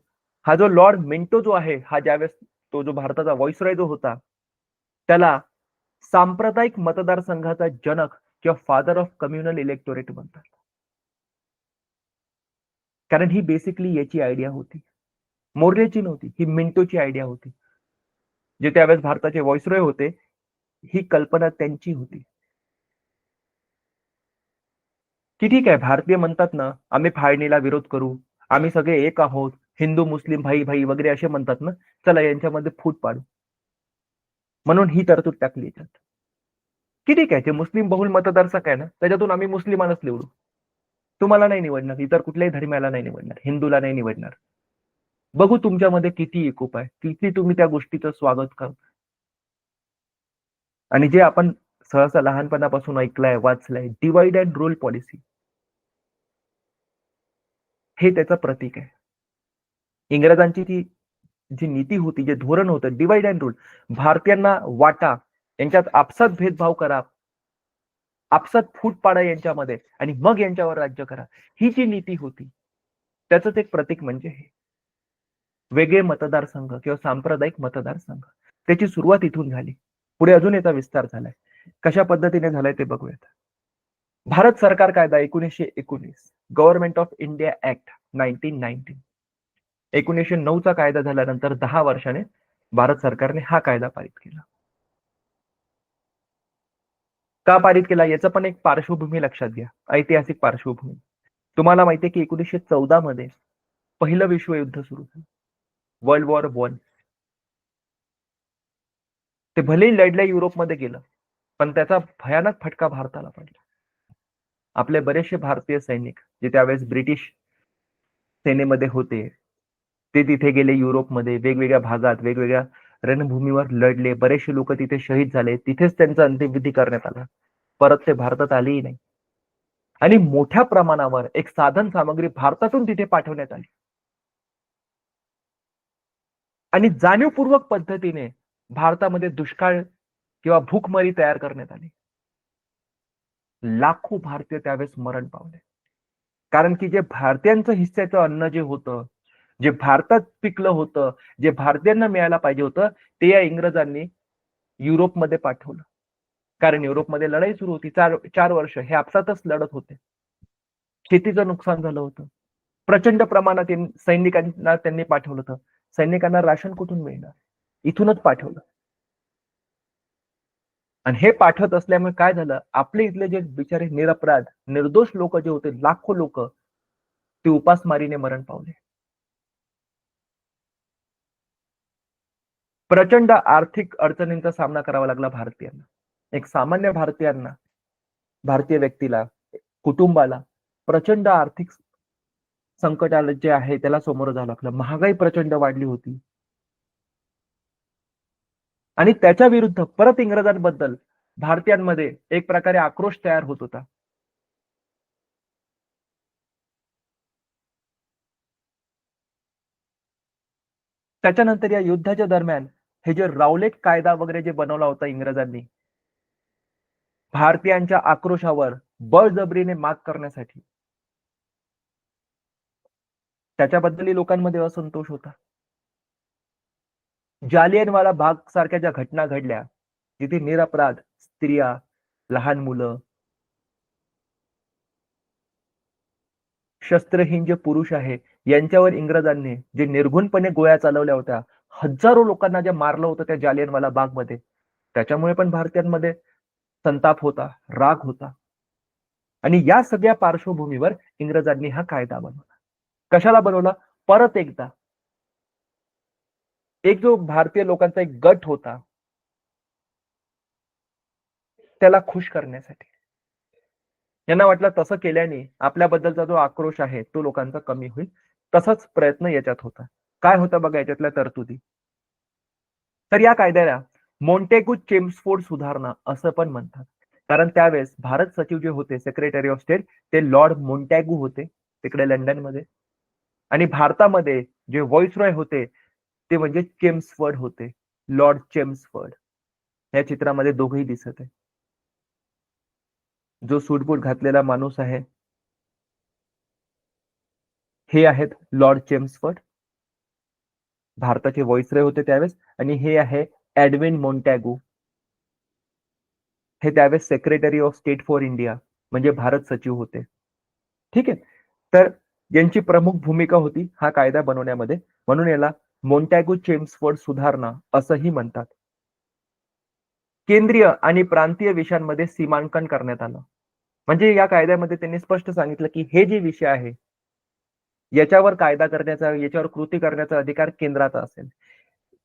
हा जो लॉर्ड मिंटो जो आहे, हा ज्यावेळेस तो जो भारताचा व्हाईसरॉय जो होता, त्याला सांप्रदायिक मतदारसंघाचा जनक किंवा फादर ऑफ कम्युनल इलेक्टोरेट म्हणतात. कारण ही बेसिकली याची आयडिया होती, मोर्लेची नव्हती, ही मिंटोची आयडिया होती. जे त्यावेळेस भारताचे व्हाईसरॉय होते, ही कल्पना त्यांची होती. की ठीक आहे, भारतीय म्हणतात ना आम्ही फाळणीला विरोध करू, आम्ही सगळे एक आहोत, हिंदू मुस्लिम भाई भाई वगैरे असे म्हणतात ना, चला यांच्यामध्ये फूट पाडू, म्हणून ही तरतूद टाकली याच्यात. की ठीक आहे, ते मुस्लिम बहुल मतदारसंघ आहे ना, त्याच्यातून आम्ही मुस्लिमांनाच निवडू. तुम्हाला नाही निवडणार, इतर कुठल्याही धर्माला नाही निवडणार, हिंदूला नाही निवडणार. बघू तुमच्यामध्ये किती एकोप आहे, किती तुम्ही त्या गोष्टीचं स्वागत करता. आणि जे आपण सहसा लहानपणापासून ऐकलंय, वाचलंय, डिव्हाइड अँड रूल पॉलिसी, हे त्याचं प्रतीक आहे. इंग्रजांची ती जी नीती होती, जे धोरण होतं, डिव्हाइड अँड रूल, भारतीयांना वाटा, यांच्यात आपसात भेदभाव करा, आपसात फूट पाडा यांच्यामध्ये आणि मग यांच्यावर राज्य करा, ही जी नीती होती, त्याचं एक प्रतीक म्हणजे हे वेगळे मतदारसंघ किंवा सांप्रदायिक मतदारसंघ, त्याची सुरुवात इथून झाली. पुढे अजून याचा विस्तार झालाय. कशा पद्धतीने झालाय ते बघूयात. भारत सरकार कायदा 1919, गव्हर्नमेंट ऑफ इंडिया ऍक्ट 1919. 1909 चा कायदा झाल्यानंतर 10 वर्षाने भारत सरकारने हा कायदा पारित केला. का पारित केला याचं पण एक पार्श्वभूमी लक्षात घ्या, ऐतिहासिक पार्श्वभूमी. तुम्हाला माहितीये की 1914 मध्ये पहिलं विश्वयुद्ध सुरू झालं, वर्ल्ड वॉर 1. ते भलेही लढल्या युरोपमध्ये गेलं, पण त्याचा भयानक फटका भारताला पडला. आपले बरेचसे भारतीय सैनिक जे त्यावेळेस ब्रिटिश सेनेमध्ये होते, ते तिथे गेले युरोपमध्ये, वेगवेगळ्या भागात, वेगवेगळ्या रणभूमीवर लढले. बरेचसे लोक तिथे शहीद झाले. तिथेच त्यांचा अंत्यविधी करण्यात आला. परत ते भारतात आलेही नाही. आणि मोठ्या प्रमाणावर एक साधन सामग्री भारतातून तिथे पाठवण्यात आली आणि जाणीवपूर्वक पद्धतीने भारतामध्ये दुष्काळ किंवा भूकमरी तयार करण्यात आली. लाखो भारतीय त्यावेळेस मरण पावले. कारण की जे भारतीयांचं हिस्साचं अन्न जे होतं, जे भारतात पिकलं होतं, जे भारतीयांना मिळायला पाहिजे होतं, ते या इंग्रजांनी युरोपमध्ये पाठवलं. कारण युरोपमध्ये लढाई सुरू होती. 4 वर्ष हे आपसातच लढत होते. शेतीचं नुकसान झालं होतं. प्रचंड प्रमाणात सैनिकांना त्यांनी पाठवलं होतं. सैनिकांना राशन कुठून मिळणार? इथूनच पाठवलं. आणि हे पाठवत असल्यामुळे काय झालं, आपले इथले जे बिचारे निरपराध निर्दोष लोक जे होते, लाखो लोक, ते उपासमारीने मरण पावले. प्रचंड आर्थिक अडचणींचा सामना करावा लागला भारतीयांना. एक सामान्य भारतीय व्यक्तीला, कुटुंबाला प्रचंड आर्थिक संकटाला जे आहे त्याला समोरं जावं लागलं. महागाई प्रचंड वाढली होती आणि त्याच्या विरुद्ध परत इंग्रजांबद्दल भारतीयांमध्ये एक प्रकारे आक्रोश तयार होत होता. त्याच्यानंतर या युद्धाच्या दरम्यान हे जे रावलेट कायदा वगैरे जे बनवला होता इंग्रजांनी भारतीयांच्या आक्रोशावर बळजबरीने मात करण्यासाठी, त्याच्याबद्दलही लोकांमध्ये असंतोष होता. जालियनवाला बाग सारख्या ज्या घटना घडल्या, जिथे निरपराध स्त्रिया, लहान मुलं, शस्त्रहीन जे पुरुष आहे, यांच्यावर इंग्रजांनी जे निर्घुणपणे गोळ्या चालवल्या होत्या, हजारो लोकांना जे मारलं होतं त्या जालियनवाला बागमध्ये, त्याच्यामुळे पण भारतीयांमध्ये संताप होता, राग होता. आणि या सगळ्या पार्श्वभूमीवर इंग्रजांनी हा कायदा बनवला. कशाला बनवला? परत एकदा एक जो भारतीय लोकांचा एक गट होता, त्याला खुश करण्यासाठी. यांना वाटलं तसं केल्याने आपल्याबद्दलचा जो आक्रोश आहे तो लोकांचा कमी होईल. तसाच प्रयत्न याच्यात होता. काय होतं बघा याच्यातल्या तरतुदी. तर या कायद्याला मॉन्टेगू चेम्सफोर्ड सुधारणा असं पण म्हणतात. कारण त्यावेळेस भारत सचिव जे होते, सेक्रेटरी ऑफ स्टेट, ते लॉर्ड मॉन्टॅगू होते तिकडे लंडनमध्ये. आणि भारतामध्ये जे व्हॉइसरॉय होते ते म्हणजे चेम्सफोर्ड होते, लॉर्ड चेम्सफोर्ड. या चित्रामध्ये दोघंही दिसत आहे. जो सूटबूट घातलेला माणूस आहे, हे आहेत लॉर्ड चेम्सफोर्ड, भारताचे व्हॉइसरॉय होते त्यावेळेस. आणि हे आहे एडविन मॉन्टॅगू, हे त्यावेळेस secretary of state for India म्हणजे भारत सचिव होते. ठीक आहे. तर यांची प्रमुख भूमिका होती हा कायदा बनवण्यामध्ये, म्हणून याला मॉन्टॅगू चेम्सफोर्ड सुधारणा असंही म्हणतात. केंद्रीय आणि प्रांतीय विषयांमध्ये सीमांकन करण्यात आलं. म्हणजे या कायद्यामध्ये त्यांनी स्पष्ट सांगितलं की हे जे विषय आहे, याच्यावर कायदा करण्याचा, याच्यावर कृती करण्याचा अधिकार केंद्राचा असेल.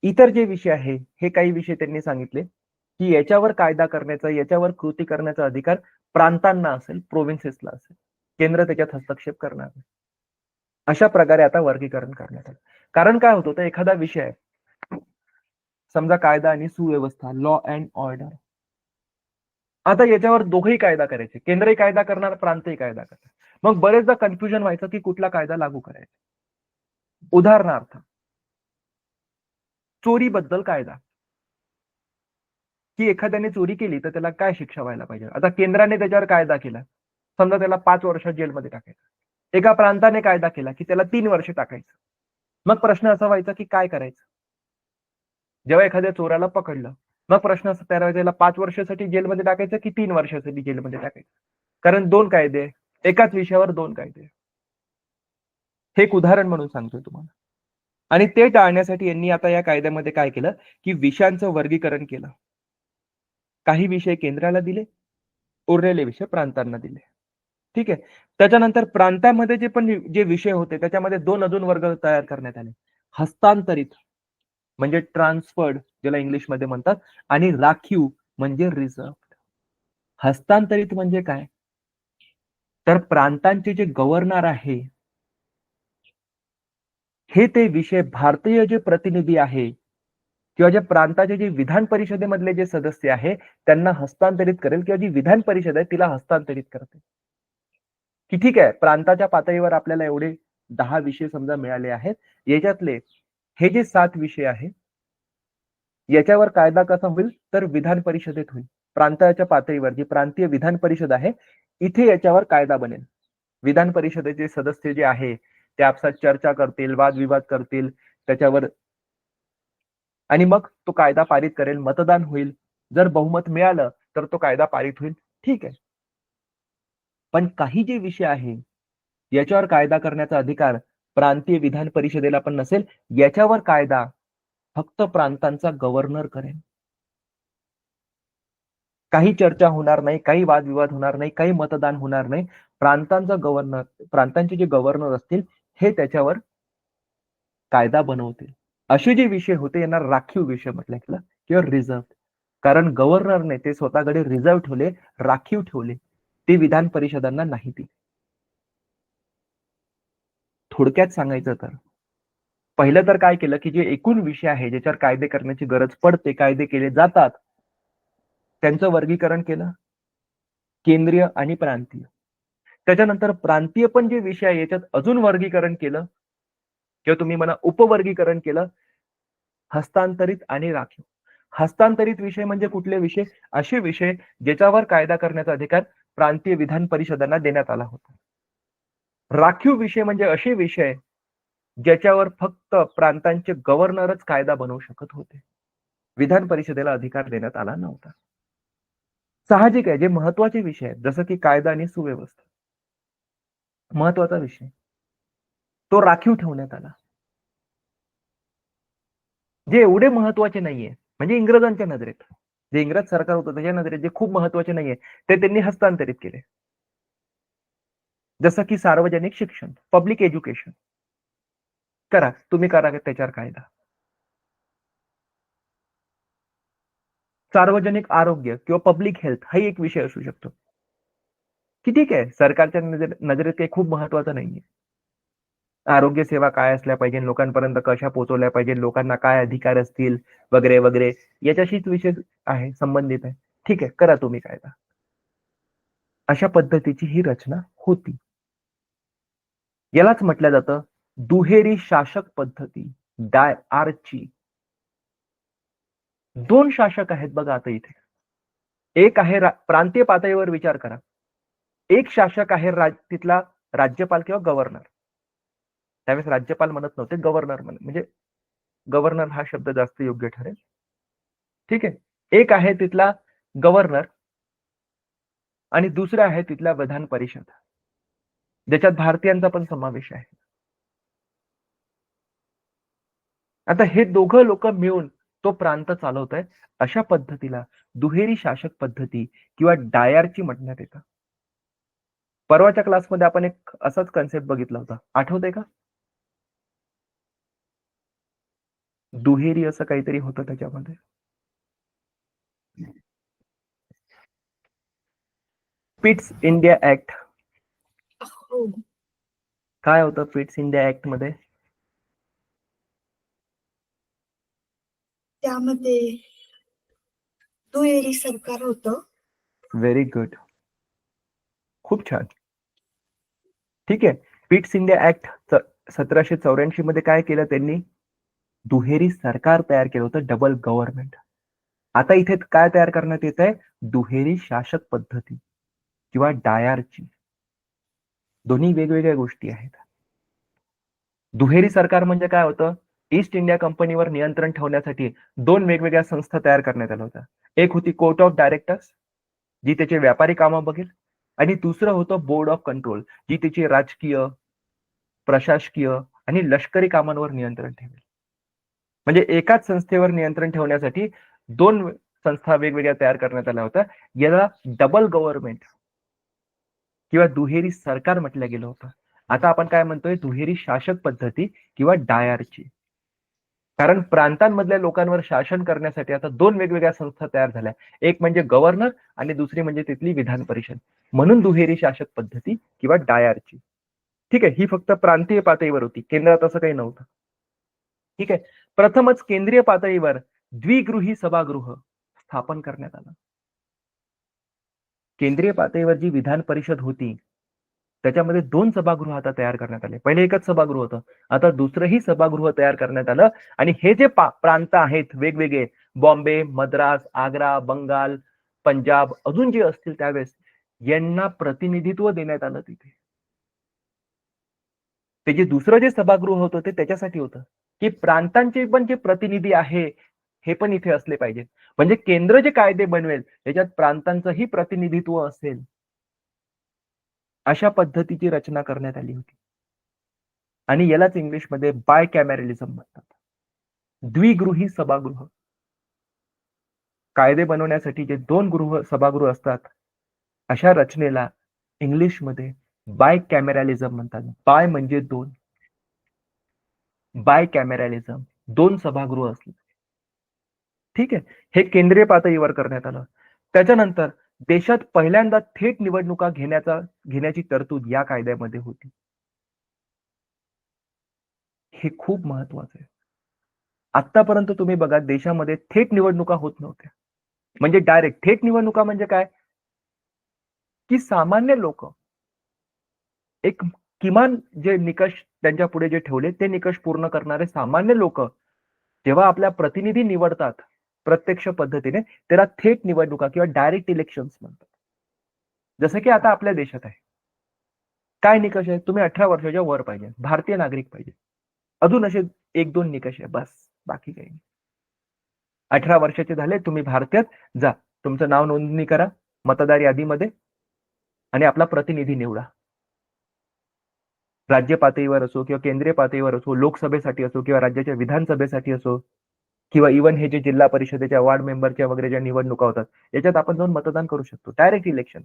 इतर जे विषय आहे, हे काही विषय त्यांनी सांगितले की याच्यावर कायदा करण्याचा, याच्यावर कृती करण्याचा अधिकार प्रांतांना असेल, प्रोव्हिन्सेसला असेल. केंद्र त्याच्यात हस्तक्षेप करणार नाही. अशा प्रकारे आता वर्गीकरण करण्यात आलं. कारण काय होत होतं, एखादा विषय आहे, समजा कायदा आणि सुव्यवस्था, लॉ अँड ऑर्डर. आता याच्यावर दोघेही कायदा करायचे, केंद्रही कायदा करणार, प्रांतही कायदा करणार. मग बरेचदा कन्फ्युजन व्हायचं की कुठला कायदा लागू करायचा. उदाहरणार्थ, चोरीबद्दल कायदा, की एखाद्याने चोरी केली तर त्याला काय शिक्षा व्हायला पाहिजे. आता केंद्राने त्याच्यावर कायदा केला, समजा त्याला 5 वर्ष जेलमध्ये टाकायचं. एका प्रांताने कायदा केला की त्याला 3 वर्ष टाकायचं. मग प्रश्न असा व्हायचा की काय करायचं. जेव्हा एखाद्या चोराला पकडलं, मग प्रश्न असा तयार व्हायचा, त्याला 5 वर्षासाठी जेलमध्ये टाकायचं की 3 वर्षासाठी जेलमध्ये टाकायचं. कारण 2 कायदे, एकाच विषयावर 2 कायदे. हे एक उदाहरण म्हणून सांगतोय तुम्हाला. आणि ते टाळण्यासाठी यांनी आता या कायद्यामध्ये काय केलं की विषयांचं वर्गीकरण केलं. काही विषय केंद्राला दिले, उरलेले विषय प्रांतांना दिले. ठीक आहे. त्याच्यानंतर प्रांतामध्ये जे विषय होते त्याच्यामध्ये 2 अजून वर्ग तयार करण्यात आले. हस्तांतरित म्हणजे ट्रान्सफर्ड, ज्याला इंग्लिशमध्ये म्हणतात, आणि राखीव म्हणजे रिझर्व. हस्तांतरित म्हणजे काय, तर प्रांतांचे जे गव्हर्नर आहे, हे ते विषय भारतीय जे प्रतिनिधी आहे किंवा ज्या प्रांताचे जे विधान परिषदेमधले जे सदस्य आहे त्यांना हस्तांतरित करेल, किंवा जी विधान परिषद आहे तिला हस्तांतरित करते. की ठीक आहे, प्रांताच्या पातळीवर आपल्याला एवढे 10 विषय समजा मिळाले आहेत, याच्यातले हे जे 7 विषय आहेत याच्यावर कायदा कसा होईल, तर विधान परिषदेत होईल. प्रांताच्या पातळीवर जी प्रांतीय विधान परिषद आहे, इथे याच्यावर कायदा बनेल. विधान परिषदेचे सदस्य जे आहे ते आपसात चर्चा करतील, वादविवाद करतील त्याच्यावर, आणि मग तो कायदा पारित करेल, मतदान होईल. जर बहुमत मिळालं तर तो कायदा पारित होईल. ठीक आहे. पण काही जे विषय आहे याच्यावर कायदा करण्याचा अधिकार प्रांतीय विधान परिषदेला पण नसेल. याच्यावर कायदा फक्त प्रांतांचा गव्हर्नर करेल. काही चर्चा होणार नाही, काही वादविवाद होणार नाही, काही मतदान होणार नाही. प्रांतांचा गव्हर्नर, प्रांतांचे जे गव्हर्नर असतील हे त्याच्यावर कायदा बनवतील. असे जे विषय होते यांना राखीव विषय म्हटलं गेलं किंवा रिझर्व. कारण गव्हर्नरने ते स्वतःकडे रिझर्व ठेवले, राखीव ठेवले, ते विधान परिषदांना नाही दिले. थोडक्यात सांगायचं तर पहिलं तर काय केलं की जे एकूण विषय आहे ज्याच्यावर कायदे करण्याची गरज पडते, कायदे केले जातात, त्यांचं वर्गीकरण केलं, केंद्रीय आणि प्रांतीय. त्याच्यानंतर प्रांतीय पण जे विषय आहे याच्यात अजून वर्गीकरण केलं, किंवा तुम्ही म्हणा उपवर्गीकरण केलं, हस्तांतरित आणि राखीव. हस्तांतरित विषय म्हणजे कुठले विषय, असे विषय ज्याच्यावर कायदा करण्याचा अधिकार प्रांतीय विधान परिषदांना देण्यात आला होता. राखीव विषय म्हणजे असे विषय ज्याच्यावर फक्त प्रांतांचे गव्हर्नरच कायदा बनवू शकत होते, विधान परिषदेला अधिकार देण्यात आला नव्हता. साहजिक आहे, जे महत्वाचे विषय आहेत जसं की कायदा आणि सुव्यवस्था, महत्वाचा विषय, तो राखीव ठेवण्यात आला. जे एवढे महत्वाचे नाहीये, म्हणजे इंग्रजांच्या नजरेत, जे इंग्रज सरकार होतं त्याच्या नजरेत जे खूप महत्वाचे नाहीये ते त्यांनी हस्तांतरित केले. जसं की सार्वजनिक शिक्षण, पब्लिक एज्युकेशन करा, तुम्ही करा त्याच्यावर कायदा. सार्वजनिक आरोग्य किंवा पब्लिक हेल्थ हाही एक विषय असू शकतो, की ठीक आहे सरकारच्या नजरेत काही खूप महत्वाचं नाहीये. आरोग्य सेवा काय असल्या पाहिजे, लोकांपर्यंत कशा पोहोचवल्या पाहिजे, लोकांना काय अधिकार असतील, वगैरे वगैरे, याच्याशीच विषय आहे, संबंधित आहे. ठीक आहे, करा तुम्ही कायदा. अशा पद्धतीची ही रचना होती. यालाच म्हटलं जातं दुहेरी शासक पद्धती, डायआर्ची. 2 शासक आहेत बघा आता इथे. एक आहे प्रांतीय पातळीवर विचार करा. एक शासक आहे तिथला राज्यपाल किंवा गव्हर्नर. त्यावेळेस राज्यपाल म्हणत नव्हते, गव्हर्नर म्हणजे गव्हर्नर हा शब्द जास्त योग्य ठरेल. ठीक आहे. एक आहे तिथला गव्हर्नर आणि दुसरा आहे तिथला विधान परिषद, ज्याच्यात भारतीयांचा पण समावेश आहे. आता हे दोघं लोक मिळून तो प्रांत चालवत आहे. अशा पद्धतीला दुहेरी शासक पद्धती किंवा डायरची म्हणण्यात येतं. परवाच्या क्लासमध्ये आपण एक असाच कन्सेप्ट बघितला होता, आठवतंय का? दुहेरी असं काहीतरी होतं त्याच्यामध्ये. Pitt's India act. हो. काय होतं फिट्स इंडिया ऍक्ट मध्ये? त्यामध्ये दुहेरी सरकार होतं. व्हेरी गुड, खूप छान. ठीक आहे. फिट्स इंडिया ऍक्ट 1784 मध्ये काय केलं त्यांनी? दुहेरी सरकार तयार केलं होतं, डबल गव्हर्नमेंट. आता इथे काय तयार करण्यात येत आहे? दुहेरी शासक पद्धती किंवा डायारची. दोन्ही वेगवेगळ्या गोष्टी आहेत. दुहेरी सरकार म्हणजे काय होतं? ईस्ट इंडिया कंपनीवर नियंत्रण ठेवण्यासाठी दोन वेगवेगळ्या संस्था तयार करण्यात आल्या होत्या. एक होती कोर्ट ऑफ डायरेक्टर्स, जी त्याचे व्यापारी कामं बघेल, आणि दुसरं होतं बोर्ड ऑफ कंट्रोल, जी त्याची राजकीय, प्रशासकीय आणि लष्करी कामांवर नियंत्रण ठेवेल. म्हणजे एकाच संस्थेवर नियंत्रण ठेवण्यासाठी दोन संस्था वेगवेगळ्या तयार करण्यात आल्या होत्या. याला डबल गव्हर्नमेंट किंवा दुहेरी सरकार म्हटलं गेलं होतं. आता आपण काय म्हणतोय? दुहेरी शासक पद्धती किंवा डायरची. कारण प्रांतांमधल्या लोकांवर शासन करण्यासाठी आता दोन वेगवेगळ्या संस्था तयार झाल्या. एक म्हणजे गव्हर्नर आणि दुसरी म्हणजे तिथली विधान परिषद. म्हणून दुहेरी शासक पद्धती किंवा डायरची. ठीक आहे, ही फक्त प्रांतीय पातळीवर होती, केंद्रात असं काही नव्हतं. ठीक आहे. प्रथमच केंद्रीय पातळीवर द्विगृही सभागृह स्थापन करण्यात आलं. केंद्रीय पातळीवर जी विधान परिषद होती त्याच्यामध्ये दोन सभागृह आता तयार करण्यात आले. पहिले एकच सभागृह होतं, आता दुसरंही सभागृह तयार करण्यात आलं. आणि हे जे प्रांत आहेत वेगवेगळे, बॉम्बे, मद्रास, आग्रा, बंगाल, पंजाब, अजून जे असतील त्यावेळेस, यांना प्रतिनिधित्व देण्यात आलं तिथे. ते जे दुसरं जे सभागृह होतं ते त्याच्यासाठी होतं की प्रांतांचे पण जे प्रतिनिधी आहे हे पण इथे असले पाहिजे. म्हणजे केंद्र जे कायदे बनवेल त्याच्यात प्रांतांचंही प्रतिनिधित्व असेल, अशा पद्धतीची रचना करण्यात आली होती. आणि यालाच इंग्लिशमध्ये बाय कॅमेरलिझम म्हणतात, द्विगृही सभागृह. कायदे बनवण्यासाठी जे दोन सभागृह असतात, अशा रचनेला इंग्लिशमध्ये बाय कॅमेरॅलिझम म्हणतात. बाय म्हणजे दोन, बाय कॅमेरॅलिझम, दोन सभागृह असले. ठीक आहे. हे केंद्रीय पातळीवर करण्यात आलं. त्याच्यानंतर देशात पहिल्यांदा थेट निवडणुका घेण्याची तरतूद या कायद्यामध्ये होती. हे खूप महत्वाचं आहे. आतापर्यंत तुम्ही बघा, देशामध्ये थेट निवडणुका होत नव्हत्या. म्हणजे डायरेक्ट थेट निवडणुका म्हणजे काय? की सामान्य लोक एक किमान जे निकष त्यांच्या पुढे जे ठेवले ते निकष पूर्ण करणारे सामान्य लोक जेव्हा आपल्या प्रतिनिधी निवडतात प्रत्यक्ष पद्धतीने, त्याला थेट निवडणुका किंवा डायरेक्ट इलेक्शन्स म्हणतात. जसं की आता आपल्या देशात आहे. काय निकष आहे? तुम्ही 18 वर्षाच्या वर पाहिजे, भारतीय नागरिक पाहिजे, अजून असे एक दोन निकष आहे बस, बाकी काही नाही. 18 वर्षाचे झाले तुम्ही भारतीयात, जा तुमचं नाव नोंदणी करा मतदार यादीमध्ये आणि आपला प्रतिनिधी निवडा. राज्य पातळीवर असो किंवा केंद्रीय पातळीवर असो, लोकसभेसाठी असो किंवा राज्याच्या विधानसभेसाठी असो, किंवा इव्हन हे जे जिल्हा परिषदेच्या वार्ड मेंबरच्या वगैरे ज्या निवडणुका होतात याच्यात आपण जाऊन मतदान करू शकतो. Direct election.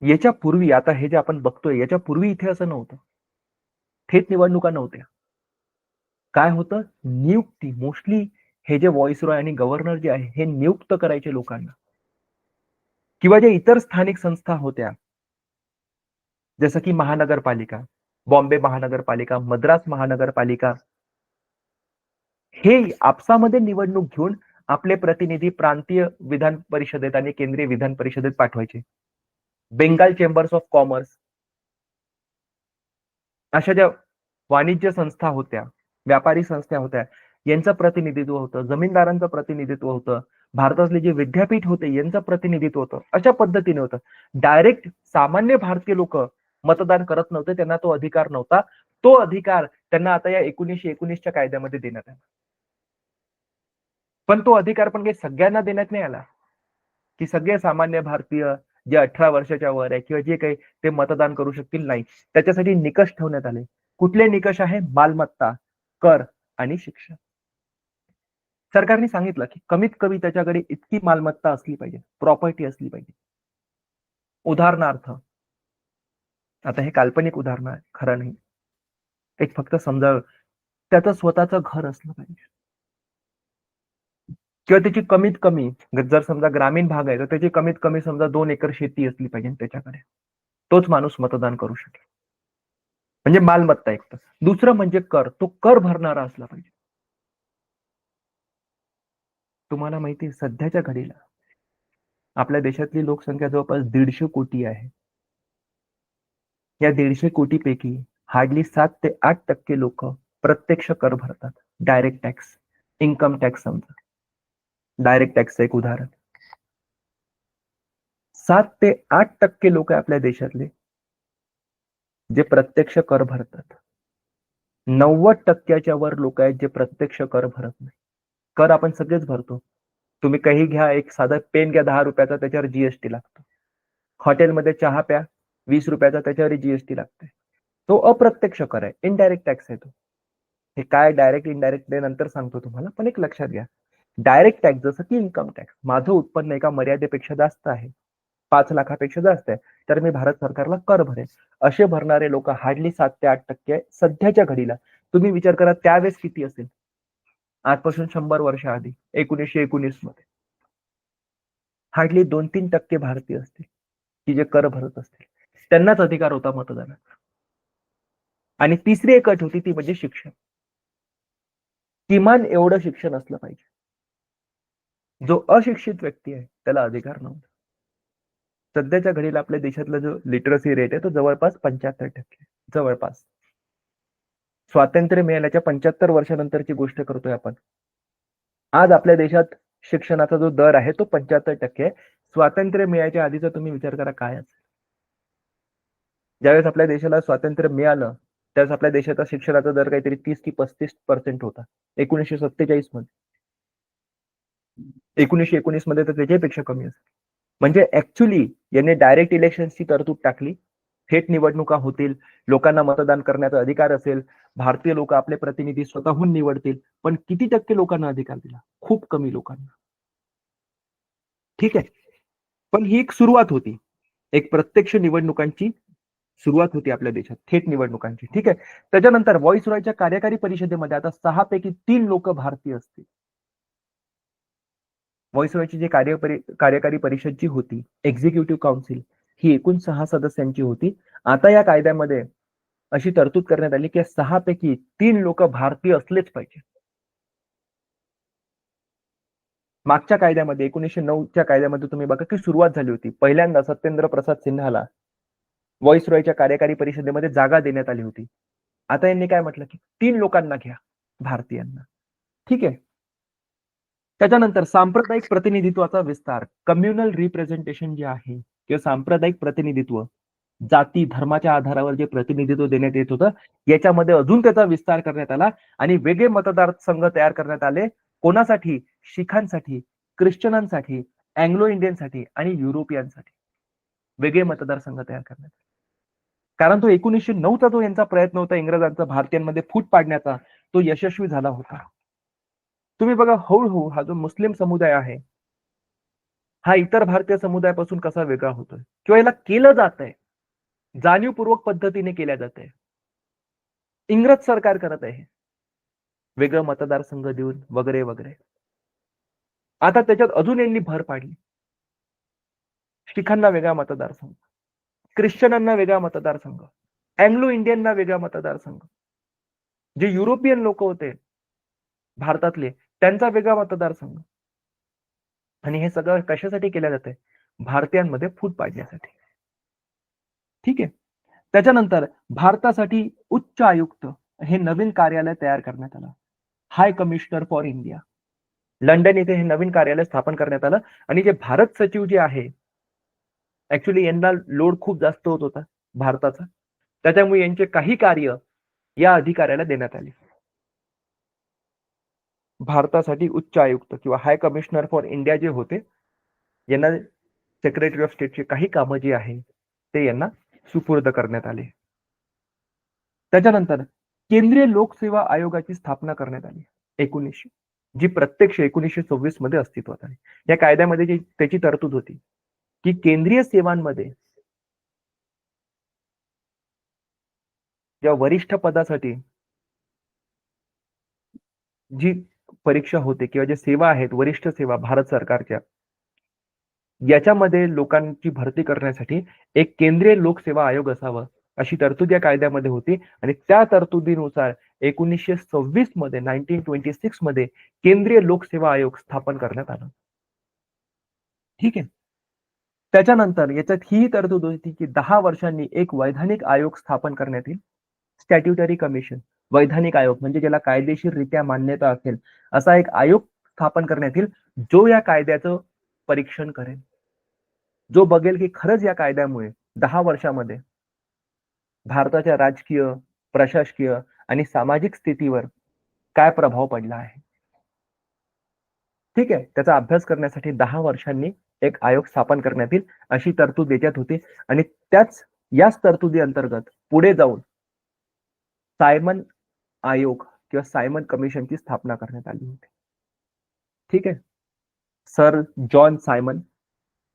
याच्या पूर्वी, आता हे जे आपण बघतोय याच्या पूर्वी इथे असं नव्हतं, थेट निवडणुका नव्हत्या. काय होतं? नियुक्ती. मोस्टली हे जे व्हॉइस रॉय आणि गव्हर्नर जे आहे हे नियुक्त करायचे लोकांना, किंवा जे इतर स्थानिक संस्था होत्या जसं की महानगरपालिका, बॉम्बे महानगरपालिका, मद्रास महानगरपालिका, हे आपसामध्ये निवडणूक घेऊन आपले प्रतिनिधी प्रांतीय विधान परिषदेत आणि केंद्रीय विधान परिषदेत पाठवायचे. बेंगाल चेंबर्स ऑफ कॉमर्स, अशा ज्या वाणिज्य संस्था होत्या, व्यापारी संस्था होत्या, यांचं प्रतिनिधित्व होतं, जमीनदारांचं प्रतिनिधित्व होतं, भारतातले जे विद्यापीठ होते यांचं प्रतिनिधित्व होतं. अशा पद्धतीने होतं. डायरेक्ट सामान्य भारतीय लोक मतदान करत नव्हते, त्यांना तो अधिकार नव्हता. तो अधिकार त्यांना आता या 1919च्या कायद्यामध्ये देण्यात आला. पण तो अधिकार पण काही सगळ्यांना देण्यात नाही आला की सगळे सामान्य भारतीय जे 18 वर्षाच्या वर आहे किंवा जे काही ते मतदान करू शकतील, नाही. त्याच्यासाठी निकष ठेवण्यात आले. कुठले निकष आहे? मालमत्ता, कर आणि शिक्षण. सरकारने सांगितलं की कमीत कमी त्याच्याकडे इतकी मालमत्ता असली पाहिजे, प्रॉपर्टी असली पाहिजे. उदाहरणार्थ, आता हे काल्पनिक उदाहरण आहे, खरं नाही, एक फक्त समजा त्याचं स्वतःचं घर असलं पाहिजे. किंवा त्याची कमीत कमी, जर समजा ग्रामीण भाग आहे तर त्याची कमीत कमी समजा 2 एकर शेती असली पाहिजे त्याच्याकडे. तोच माणूस मतदान करू शकेल. म्हणजे मालमत्ता एक तर. दुसरं म्हणजे कर. तो कर भरणारा असला पाहिजे. तुम्हाला माहिती आहे सध्याच्या घडीला आपल्या देशातली लोकसंख्या जवळपास 150 कोटी आहे. या 150 कोटीपैकी हार्डली 7 ते 8% लोक प्रत्यक्ष कर भरतात. डायरेक्ट टॅक्स, इन्कम टॅक्स समजा. डायरेक्ट टॅक्सचं एक उदाहरण. 7 ते 8% लोक आपल्या देशातले जे प्रत्यक्ष कर भरतात. 90% वर लोक आहेत जे प्रत्यक्ष कर भरत नाही. कर आपण सगळेच भरतो. तुम्ही काही घ्या, एक साधा पेन घ्या 10 रुपयाचा, त्याच्यावर जीएसटी लागतो. हॉटेलमध्ये चहा प्या, 20 रुपयाचा, त्याच्यावर जीएसटी लागते. तो अप्रत्यक्ष कर आहे, इनडायरेक्ट टॅक्स आहे तो. हे काय डायरेक्ट इनडायरेक्ट ते नंतर सांगतो तुम्हाला, पण एक लक्षात घ्या. डायरेक्ट टॅक्स जसं की इन्कम टॅक्स, माझं उत्पन्न एका मर्यादेपेक्षा जास्त आहे, 5 लाखापेक्षा जास्त आहे, तर मी भारत सरकारला कर भरेन. असे भरणारे लोक हार्डली 7 ते 8% सध्याच्या घडीला. तुम्ही विचार करा त्यावेळेस किती असेल, आजपासून 100 वर्ष आधी, 1919 मध्ये हार्डली 2-3% भारतीय असतील की जे कर भरत असतील. त्यांनाच अधिकार होता मतदानाचा. आणि तिसरी एक अट होती ती म्हणजे शिक्षण. किमान एवढं शिक्षण असलं पाहिजे. जो अशिक्षित व्यक्ती आहे त्याला अधिकार नव्हता. सध्याच्या घडीला आपल्या देशातला जो लिटरसी रेट आहे तो जवळपास 75%. जवळपास. स्वातंत्र्य मिळाल्याच्या 75 वर्षानंतरची गोष्ट करतोय आपण. आज आपल्या देशात शिक्षणाचा जो दर आहे तो 75% आहे. स्वातंत्र्य मिळायच्या आधीचा तुम्ही विचार करा काय असेल. ज्यावेळेस आपल्या देशाला स्वातंत्र्य मिळालं त्यावेळेस आपल्या देशाचा शिक्षणाचा दर काहीतरी 30 की 35% होता 1947 मध्ये. 1919 मध्ये तर त्याच्यापेक्षा कमी असेल. म्हणजे ऍक्च्युली याने डायरेक्ट इलेक्शनची तरतूद टाकली. थेट निवडणुका होतील, लोकांना मतदान करण्याचा अधिकार असेल, भारतीय लोक आपले प्रतिनिधी स्वतःहून निवडतील. पण किती टक्के लोकांना अधिकार दिला? खूप कमी लोकांना. ठीक आहे, पण ही एक सुरुवात होती. एक प्रत्यक्ष निवडणुकांची सुरुवात होती आपल्या देशात, थेट निवडणुकांची. ठीक आहे. त्याच्यानंतर व्हॉइस रॉयच्या कार्यकारी परिषदेमध्ये आता 6 पैकी 3 लोक भारतीय असतील. व्हॉइसरॉयची जी कार्यकारी परिषद जी होती, एक्झिक्युटिव्ह काउन्सिल, ही एकूण 6 सदस्यांची होती. आता या कायद्यामध्ये अशी तरतूद करण्यात आली की 6 पैकी 3 लोक भारतीय असलेच पाहिजे. मागच्या कायद्यामध्ये 1909च्या कायद्यामध्ये तुम्ही बघा की सुरुवात झाली होती. पहिल्यांदा सत्येंद्र प्रसाद सिन्हाला व्हॉइसरॉयच्या कार्यकारी परिषदेमध्ये जागा देण्यात आली होती. आता यांनी काय म्हटलं की 3 लोकांना घ्या, भारतीयांना. ठीक आहे. त्याच्यानंतर सांप्रदायिक प्रतिनिधित्वाचा विस्तार, कम्युनल रिप्रेझेंटेशन जे आहे किंवा सांप्रदायिक प्रतिनिधित्व, जाती धर्माच्या आधारावर जे प्रतिनिधित्व देण्यात येत होतं, याच्यामध्ये अजून त्याचा विस्तार करण्यात आला आणि वेगळे मतदारसंघ तयार करण्यात आले. कोणासाठी? शिखांसाठी, ख्रिश्चनांसाठी, अँग्लो इंडियनसाठी आणि युरोपियनसाठी वेगळे मतदारसंघ तयार करण्यात. कारण तो 1909चा जो यांचा प्रयत्न होता इंग्रजांचा भारतीयांमध्ये फूट पाडण्याचा, तो यशस्वी झाला होता. तुम्ही बघा हळूहळू हा जो मुस्लिम समुदाय आहे हा इतर भारतीय समुदायापासून कसा वेगळा होतोय किंवा याला केलं जात आहे, जाणीवपूर्वक पद्धतीने केल्या जात आहे. इंग्रज सरकार करत आहे वेगळं मतदारसंघ देऊन वगैरे वगैरे. आता त्याच्यात अजून यांनी भर पाडली. शिखांना वेगळा मतदारसंघ, ख्रिश्चनांना वेगळा मतदारसंघ, अँग्लो इंडियनना वेगळा मतदारसंघ, जे युरोपियन लोक होते भारतातले त्यांचा वेगळा मतदारसंघ. आणि हे सगळं कशासाठी केलं जातंय? भारतीयांमध्ये फूट पाडण्यासाठी. ठीक आहे. त्याच्यानंतर भारतासाठी उच्च आयुक्त हे नवीन कार्यालय तयार करण्यात आलं. हाय कमिशनर फॉर इंडिया. लंडन येथे हे नवीन कार्यालय स्थापन करण्यात आलं. आणि जे भारत सचिव जे आहे, ऍक्च्युली यांना लोड खूप जास्त होत होता भारताचा, त्याच्यामुळे यांचे काही कार्य या अधिकाऱ्याला देण्यात आले. भारतासाठी उच्च आयुक्त किंवा हाय कमिशनर फॉर इंडिया जे होते, यांना सेक्रेटरी ऑफ स्टेटची काही कामं जी आहे ते यांना सुपूर्द करण्यात आले. त्याच्यानंतर केंद्रीय लोकसेवा आयोगाची स्थापना करण्यात आली 1900, जी प्रत्यक्ष 1926 मध्ये अस्तित्वात आहे. या कायद्यामध्ये जी त्याची तरतूद होती की केंद्रीय सेवांमध्ये ज्या वरिष्ठ पदासाठी जी परीक्षा होते किंवा ज्या सेवा आहेत, वरिष्ठ सेवा भारत सरकारच्या, याच्यामध्ये लोकांची भरती करण्यासाठी एक केंद्रीय लोकसेवा आयोग असावा, अशी तरतूद या कायद्यामध्ये होती. आणि त्या तरतुदीनुसार 1926 मध्ये 1926 मध्ये केंद्रीय लोकसेवा आयोग स्थापन करण्यात आला. ठीक आहे. त्याच्यानंतर याच्यात ही तरतूद होती की 10 वर्षांनी एक वैधानिक आयोग स्थापन करण्यात येईल. स्टॅट्युटरी कमिशन, वैधानिक आयोग म्हणजे ज्याला कायदेशीररित्या मान्यता असेल, असा एक आयोग स्थापन करण्यात येईल, जो या कायद्याचं परीक्षण करेल. जो बघेल की खरंच या कायद्यामुळे 10 वर्षामध्ये भारताच्या राजकीय, प्रशासकीय आणि सामाजिक स्थितीवर काय प्रभाव पडला आहे. ठीक आहे. त्याचा अभ्यास करण्यासाठी 10 वर्षांनी एक आयोग स्थापन करण्यात येईल, अशी तरतूद याच्यात होती. आणि याच तरतुदी अंतर्गत पुढे जाऊन सायमन आयोग किंवा सायमन कमिशनची स्थापना करण्यात आली होती. ठीक आहे. सर जॉन सायमन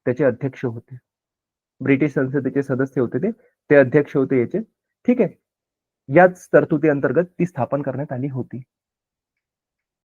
त्याचे अध्यक्ष होते. ब्रिटिश संसदेचे सदस्य होते ते अध्यक्ष होते याचे. ठीक आहे. याच तरतुदी अंतर्गत ती स्थापन करण्यात आली होती.